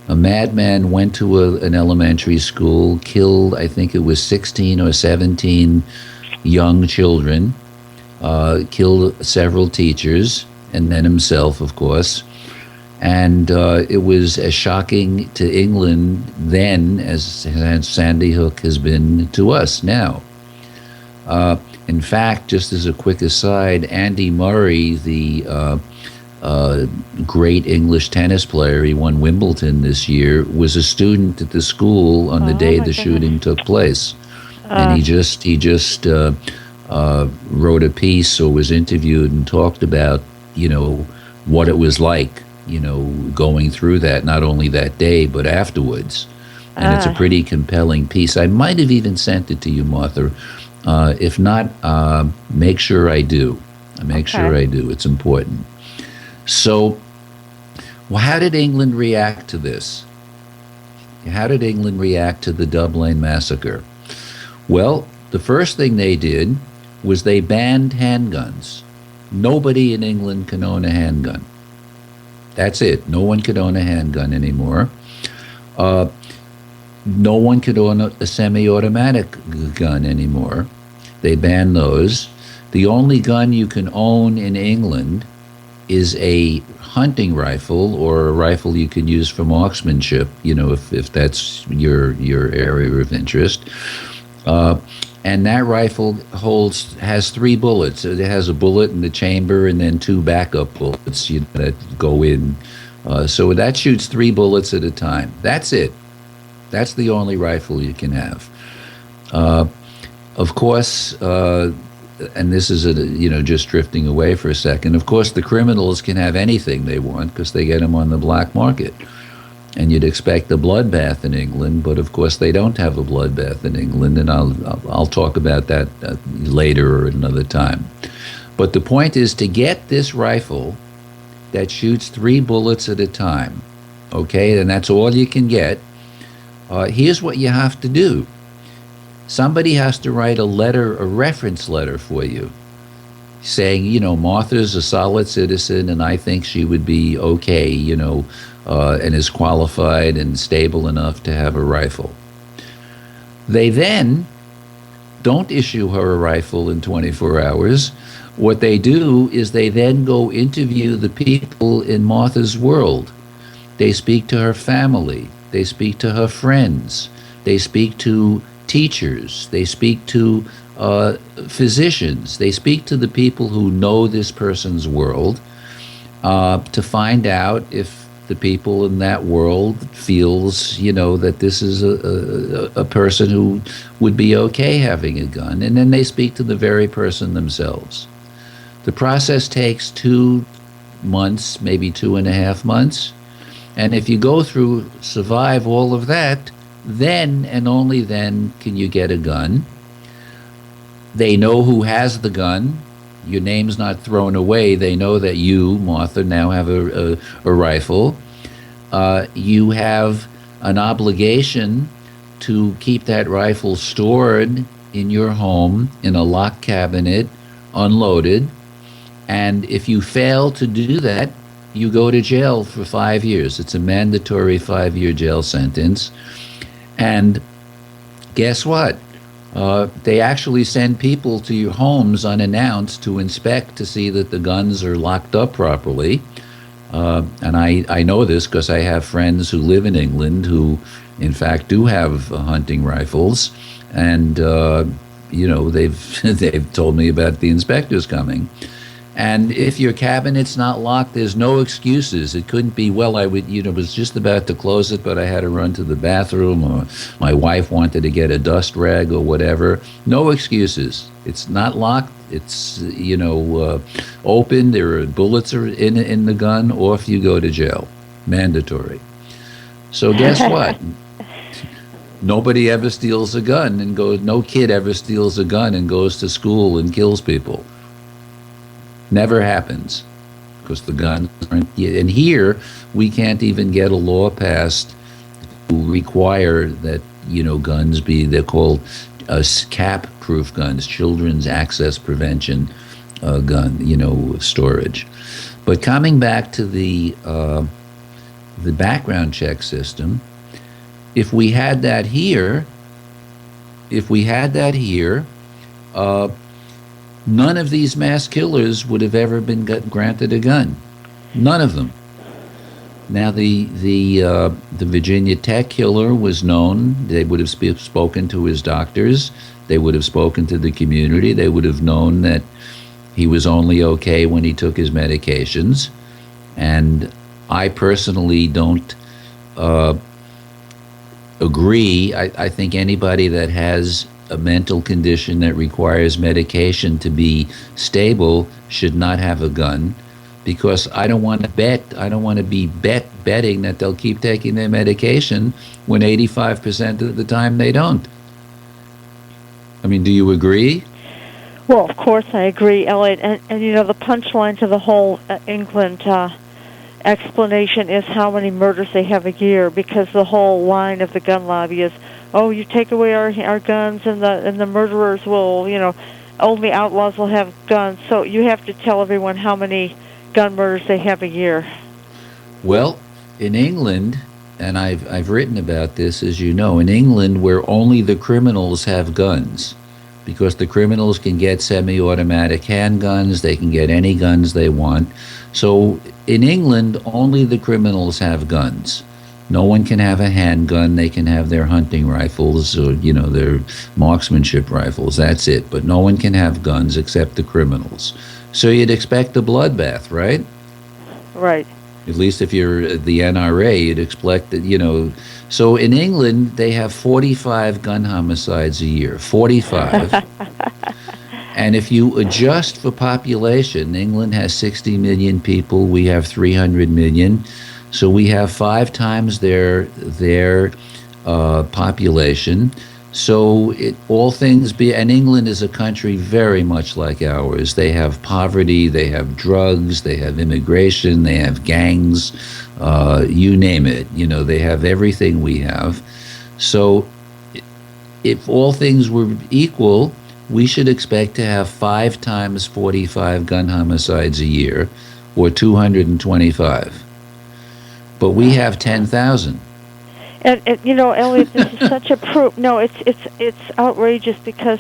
Speaker 1: A madman went to an elementary school, killed, I think it was 16 or 17 young children, killed several teachers, and then himself, of course. And it was as shocking to England then as Sandy Hook has been to us now. In fact, just as a quick aside, Andy Murray, the great English tennis player, he won Wimbledon this year, was a student at the school on the day the shooting took place. And he just wrote a piece or was interviewed and talked about, what it was like, going through that, not only that day, but afterwards. And it's a pretty compelling piece. I might have even sent it to you, Martha. If not, make sure I do. Sure I do. It's important. So, how did England react to this? How did England react to the Dublin massacre? Well, the first thing they did was they banned handguns. Nobody in England can own a handgun. That's it. No one could own a handgun anymore. No one could own a semi-automatic gun anymore. They banned those. The only gun you can own in England is a hunting rifle or a rifle you can use for marksmanship, if that's your area of interest. And that rifle has 3 bullets. It has a bullet in the chamber and then 2 backup bullets that go in. So that shoots 3 bullets at a time. That's it. That's the only rifle you can have. Of course, and this is just drifting away for a second. Of course, the criminals can have anything they want because they get them on the black market. And you'd expect a bloodbath in England, but of course they don't have a bloodbath in England, and I'll talk about that later or another time. But the point is to get this rifle that shoots 3 bullets at a time, okay, and that's all you can get. Here's what you have to do. Somebody has to write a reference letter for you, saying, Martha's a solid citizen and I think she would be okay, and is qualified and stable enough to have a rifle. They then don't issue her a rifle in 24 hours. What they do is they then go interview the people in Martha's world. They speak to her family. They speak to her friends. They speak to teachers. They speak to physicians. They speak to the people who know this person's world to find out if the people in that world feels, that this is a person who would be okay having a gun. And then they speak to the very person themselves. The process takes 2 months, maybe 2.5 months. And if you survive all of that, then and only then can you get a gun. They know who has the gun. Your name's not thrown away. They know that you, Martha, now have a rifle. You have an obligation to keep that rifle stored in your home in a locked cabinet, unloaded. And if you fail to do that, you go to jail for 5 years. It's a mandatory 5-year jail sentence. And guess what? They actually send people to your homes unannounced to inspect to see that the guns are locked up properly. And I know this because I have friends who live in England who, in fact, do have hunting rifles. And, they've told me about the inspectors coming. And if your cabinet's not locked, there's no excuses. It couldn't be, well, I was just about to close it, but I had to run to the bathroom, or my wife wanted to get a dust rag or whatever. No excuses. It's not locked. It's, open. There are bullets are in the gun. Off you go to jail. Mandatory. So guess what? Nobody ever steals a gun and goes, no kid ever steals a gun and goes to school and kills people. Never happens, because the guns aren't. And here, we can't even get a law passed to require that guns be. They're called CAP-proof guns, Children's Access Prevention gun. Storage. But coming back to the background check system, if we had that here, none of these mass killers would have ever been granted a gun. None of them. Now, the Virginia Tech killer was known. They would have spoken to his doctors. They would have spoken to the community. They would have known that he was only okay when he took his medications. And I personally don't agree. I think anybody that has a mental condition that requires medication to be stable should not have a gun, because I don't want to be betting that they'll keep taking their medication when 85% of the time they don't. I mean, do you agree?
Speaker 2: Well, of course I agree, Elliot. And the punchline to the whole England explanation is how many murders they have a year, because the whole line of the gun lobby is, oh, you take away our guns, and the murderers will, only outlaws will have guns. So you have to tell everyone how many gun murders they have a year.
Speaker 1: Well, in England, and I've written about this, as you know, in England, where only the criminals have guns, because the criminals can get semi-automatic handguns, they can get any guns they want. So in England, only the criminals have guns. No one can have a handgun. They can have their hunting rifles or, their marksmanship rifles. That's it. But no one can have guns except the criminals. So you'd expect a bloodbath, right?
Speaker 2: Right.
Speaker 1: At least if you're the NRA, you'd expect that, So in England, they have 45 gun homicides a year. 45. And if you adjust for population, England has 60 million people. We have 300 million. So we have 5 times their population. So all things be, and England is a country very much like ours. They have poverty, they have drugs, they have immigration, they have gangs, you name it. They have everything we have. So if all things were equal, we should expect to have 5 times 45 gun homicides a year, or 225. But we have 10,000.
Speaker 2: And Elliot, this is such a proof. No, it's outrageous, because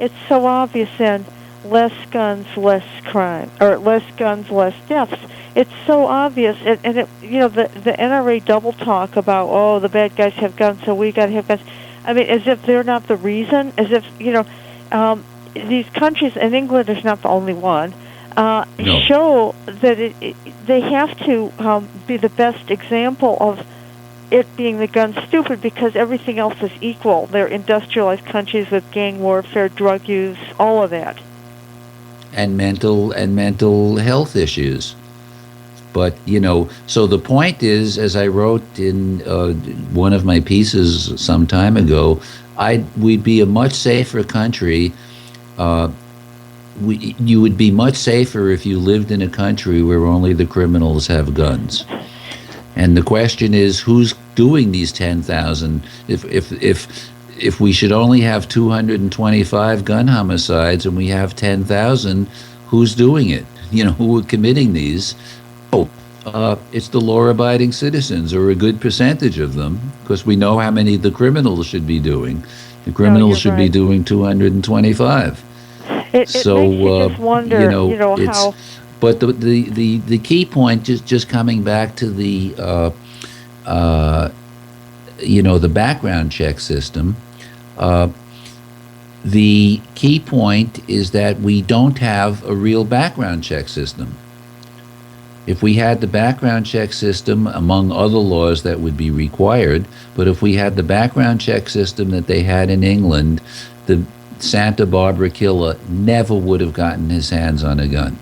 Speaker 2: it's so obvious. Then less guns, less crime, or less guns, less deaths. It's so obvious, and the NRA double talk about, oh, the bad guys have guns, so we got to have guns. I mean, as if they're not the reason. As if these countries, and England is not the only one.
Speaker 1: No.
Speaker 2: Show that they have to be the best example of it being the gun stupid, because everything else is equal. They're industrialized countries with gang warfare, drug use, all of that.
Speaker 1: And mental health issues. But, so the point is, as I wrote in one of my pieces some time ago, we'd be a much safer country. You would be much safer if you lived in a country where only the criminals have guns. And the question is, who's doing these 10,000? If we should only have 225 gun homicides and we have 10,000, who's doing it? Who are committing these? Oh, It's the law-abiding citizens, or a good percentage of them, because we know how many the criminals should be doing. The criminals should be doing 225.
Speaker 2: It makes you just wonder,
Speaker 1: it's.
Speaker 2: how.
Speaker 1: But the key point, just coming back to the the background check system. The key point is that we don't have a real background check system. If we had the background check system, among other laws that would be required, but if we had the background check system that they had in England, the Santa Barbara killer never would have gotten his hands on a gun.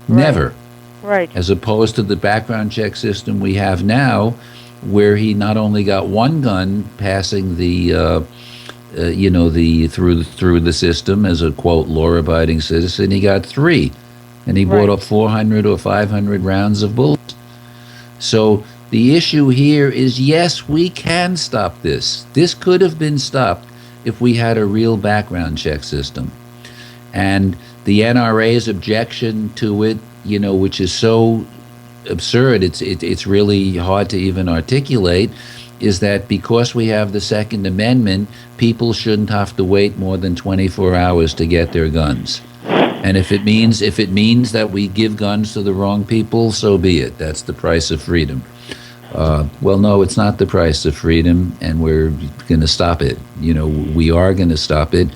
Speaker 1: Never.
Speaker 2: Right.
Speaker 1: As opposed to the background check system we have now, where he not only got one gun passing the through the system as a quote law-abiding citizen, he got three. And he bought up 400 or 500 rounds of bullets. So the issue here is, yes, we can stop this. This could have been stopped if we had a real background check system. And the NRA's objection to it, which is so absurd, it's really hard to even articulate, is that because we have the Second Amendment, people shouldn't have to wait more than 24 hours to get their guns. And if it means that we give guns to the wrong people, so be it. That's the price of freedom. Well, no, it's not the price of freedom, and we're going to stop it. We are going to stop it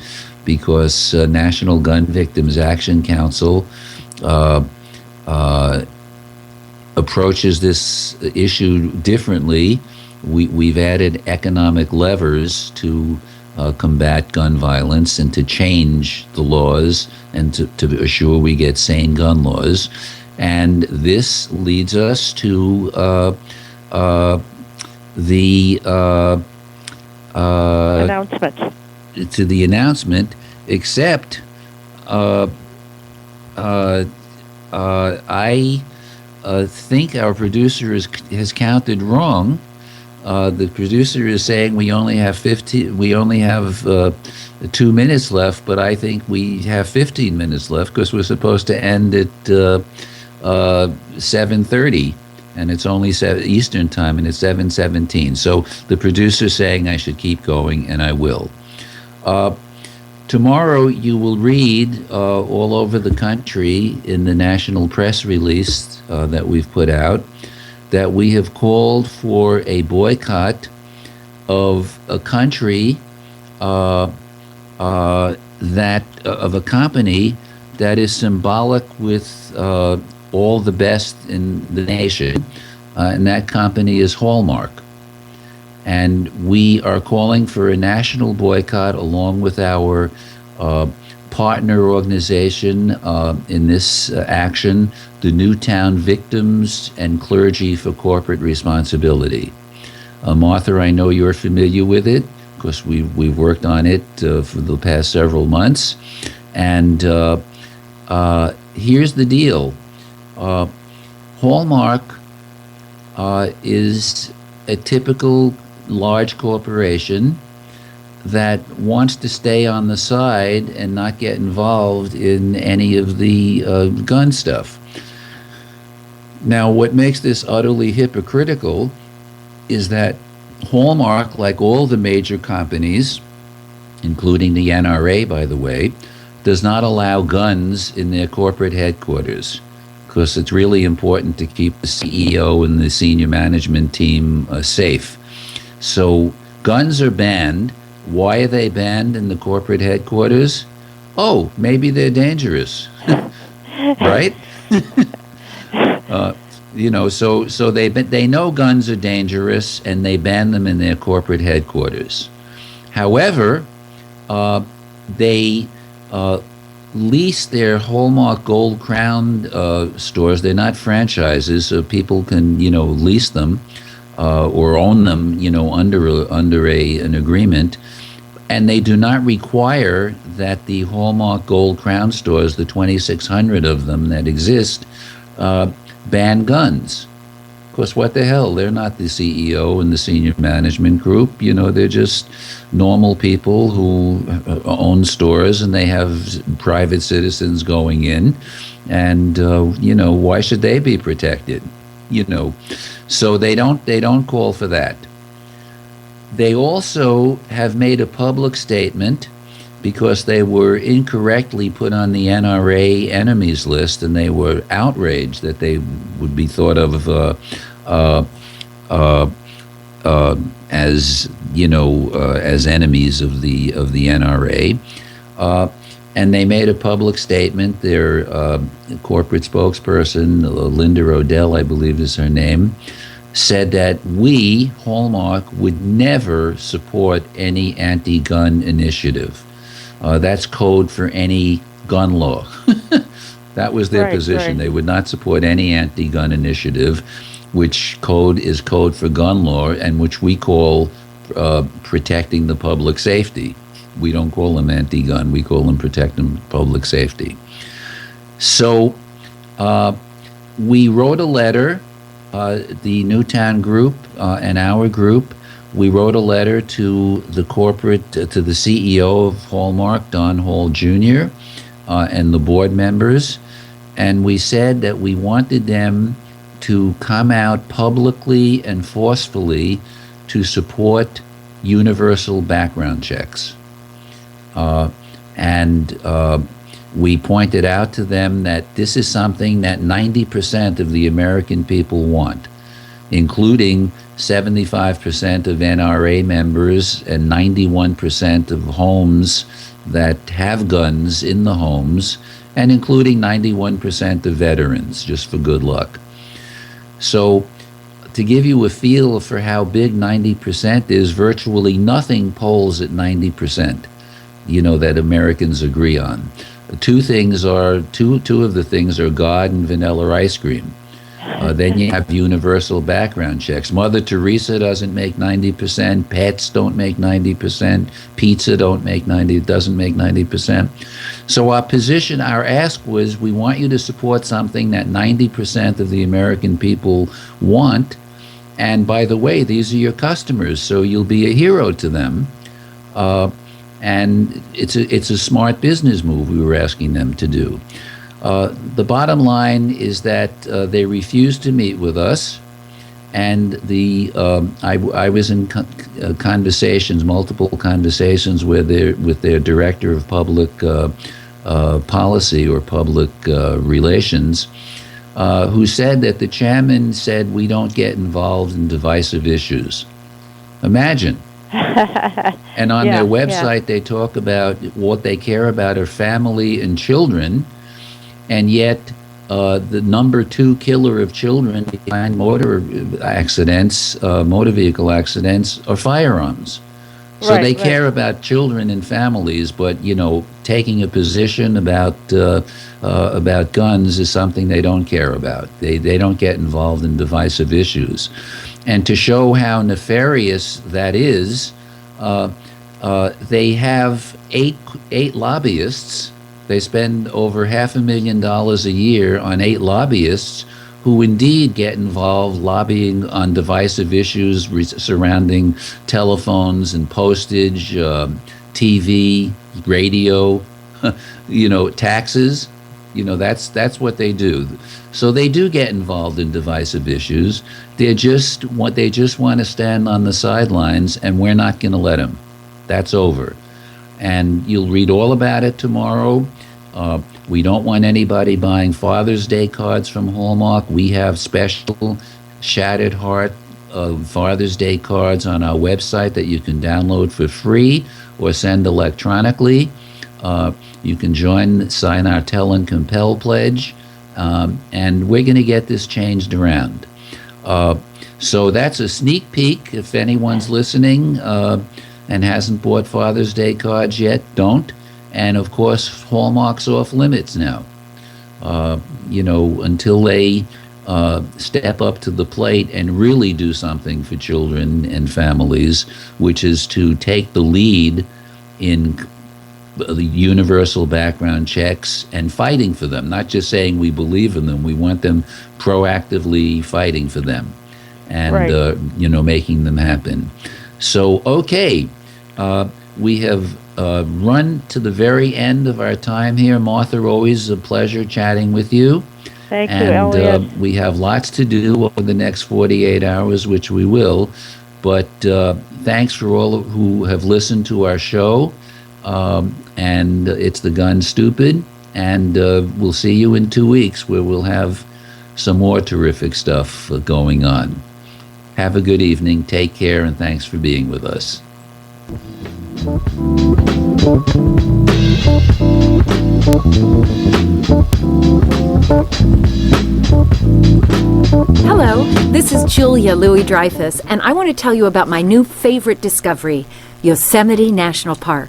Speaker 1: because National Gun Victims Action Council approaches this issue differently. We've added economic levers to combat gun violence and to change the laws and to assure we get sane gun laws. And this leads us to the
Speaker 2: announcement.
Speaker 1: To the announcement, except I think our producer has counted wrong. The producer is saying we only have 2 minutes left, but I think we have 15 minutes left because we're supposed to end at 7:30, and it's only Eastern time, and it's 7:17. So the producer's saying I should keep going, and I will. Tomorrow you will read all over the country in the national press release that we've put out that we have called for a boycott of a country of a company that is symbolic with all the best in the nation, and that company is Hallmark. And we are calling for a national boycott along with our partner organization in this action, the Newtown Victims and Clergy for Corporate Responsibility. Martha, I know you're familiar with it because we've worked on it for the past several months. And here's the deal. Hallmark is a typical large corporation that wants to stay on the side and not get involved in any of the gun stuff. Now, what makes this utterly hypocritical is that Hallmark, like all the major companies, including the NRA, by the way, does not allow guns in their corporate headquarters because it's really important to keep the CEO and the senior management team safe. So guns are banned. Why are they banned in the corporate headquarters? Oh, maybe they're dangerous, right? So they know guns are dangerous and they ban them in their corporate headquarters. However, they lease their Hallmark Gold Crown stores. They're not franchises, so people can lease them or own them under an agreement. And they do not require that the Hallmark Gold Crown stores, the 2,600 of them that exist, ban guns. Of course, what the hell? They're not the CEO and the senior management group. They're just normal people who own stores, and they have private citizens going in. And, why should they be protected? you know. So they don't call for that. They also have made a public statement because they were incorrectly put on the NRA enemies list, and they were outraged that they would be thought of as as enemies of the NRA. And they made a public statement. Their corporate spokesperson, Linda Odell, I believe is her name, said that we, Hallmark, would never support any anti-gun initiative. That's code for any gun law. That was their position. Right. They would not support any anti-gun initiative, which is code for gun law, and which we call protecting the public safety. We don't call them anti-gun. We call them protecting public safety. So we wrote a letter, the Newtown group and our group. We wrote a letter to the to the CEO of Hallmark, Don Hall Jr., and the board members, and we said that we wanted them to come out publicly and forcefully to support universal background checks. We pointed out to them that this is something that 90% of the American people want, including 75% of NRA members and 91% of homes that have guns in the homes, and including 91% of veterans, just for good luck. So to give you a feel for how big 90% is, virtually nothing polls at 90%, that Americans agree on. Two of the things are God and vanilla ice cream. Then you have universal background checks. Mother Teresa doesn't make 90%. Pets don't make 90%. Pizza doesn't make 90%. So our ask was, we want you to support something that 90% of the American people want. And by the way, these are your customers, so you'll be a hero to them. And it's a smart business move we were asking them to do. The bottom line is that they refused to meet with us, and I was in multiple conversations with their director of public policy or public relations, who said that the chairman said we don't get involved in divisive issues. Imagine. And on their website, they talk about what they care about are family and children, and yet the number 2 killer of children behind motor vehicle accidents, are firearms. So they care about children and families, but taking a position about guns is something they don't care about. They don't get involved in divisive issues. And to show how nefarious that is, they have eight lobbyists. They spend over $500,000 a year on 8 lobbyists who indeed get involved lobbying on divisive issues surrounding telephones and postage, TV, radio, taxes. That's what they do. So they do get involved in divisive issues. They just want to stand on the sidelines, and we're not going to let them. That's over. And you'll read all about it tomorrow. We don't want anybody buying Father's Day cards from Hallmark. We have special Shattered Heart Father's Day cards on our website that you can download for free or send electronically. You can sign our Tell and Compel pledge, and we're going to get this changed around. So that's a sneak peek. If anyone's listening and hasn't bought Father's Day cards yet, don't. And of course, Hallmark's off limits now. Until they step up to the plate and really do something for children and families, which is to take the lead in the universal background checks and fighting for them, not just saying we believe in them. We want them proactively fighting for them and, making them happen. So, okay, we have run to the very end of our time here. Martha, always a pleasure chatting with you.
Speaker 2: Thank you,
Speaker 1: And
Speaker 2: Elliot.
Speaker 1: we have lots to do over the next 48 hours, which we will. But thanks for all who have listened to our show. And it's The Gun Stupid. And we'll see you in 2 weeks, where we'll have some more terrific stuff going on. Have a good evening. Take care, and thanks for being with us.
Speaker 11: Hello, this is Julia Louis-Dreyfus, and I want to tell you about my new favorite discovery, Yosemite National Park.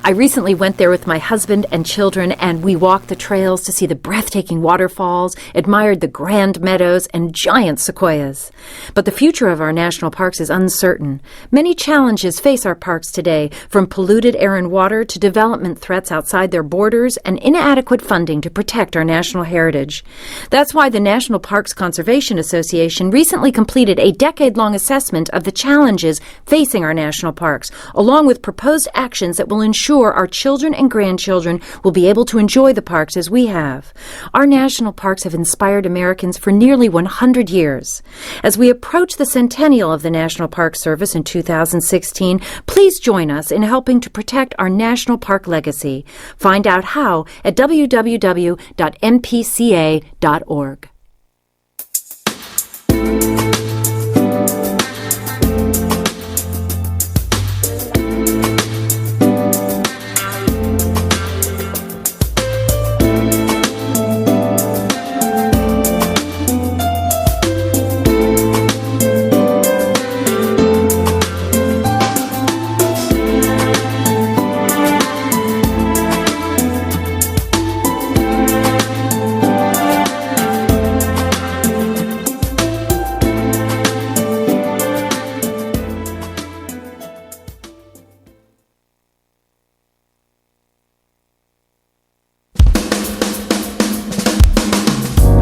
Speaker 11: I recently went there with my husband and children, and we walked the trails to see the breathtaking waterfalls, admired the grand meadows and giant sequoias. But the future of our national parks is uncertain. Many challenges face our parks today, from polluted air and water to development threats outside their borders and inadequate funding to protect our national heritage. That's why the National Parks Conservation Association recently completed a decade-long assessment of the challenges facing our national parks, along with proposed actions that will ensure our children and grandchildren will be able to enjoy the parks as we have. Our national parks have inspired Americans for nearly 100 years. As we approach the centennial of the National Park Service in 2016, please join us in helping to protect our national park legacy. Find out how at www.mpca.org.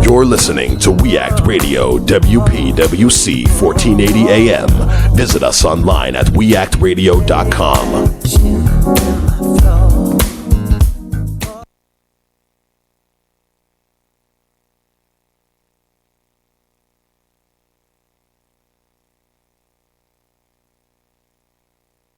Speaker 8: You're listening to We Act Radio, WPWC 1480 AM. Visit us online at weactradio.com.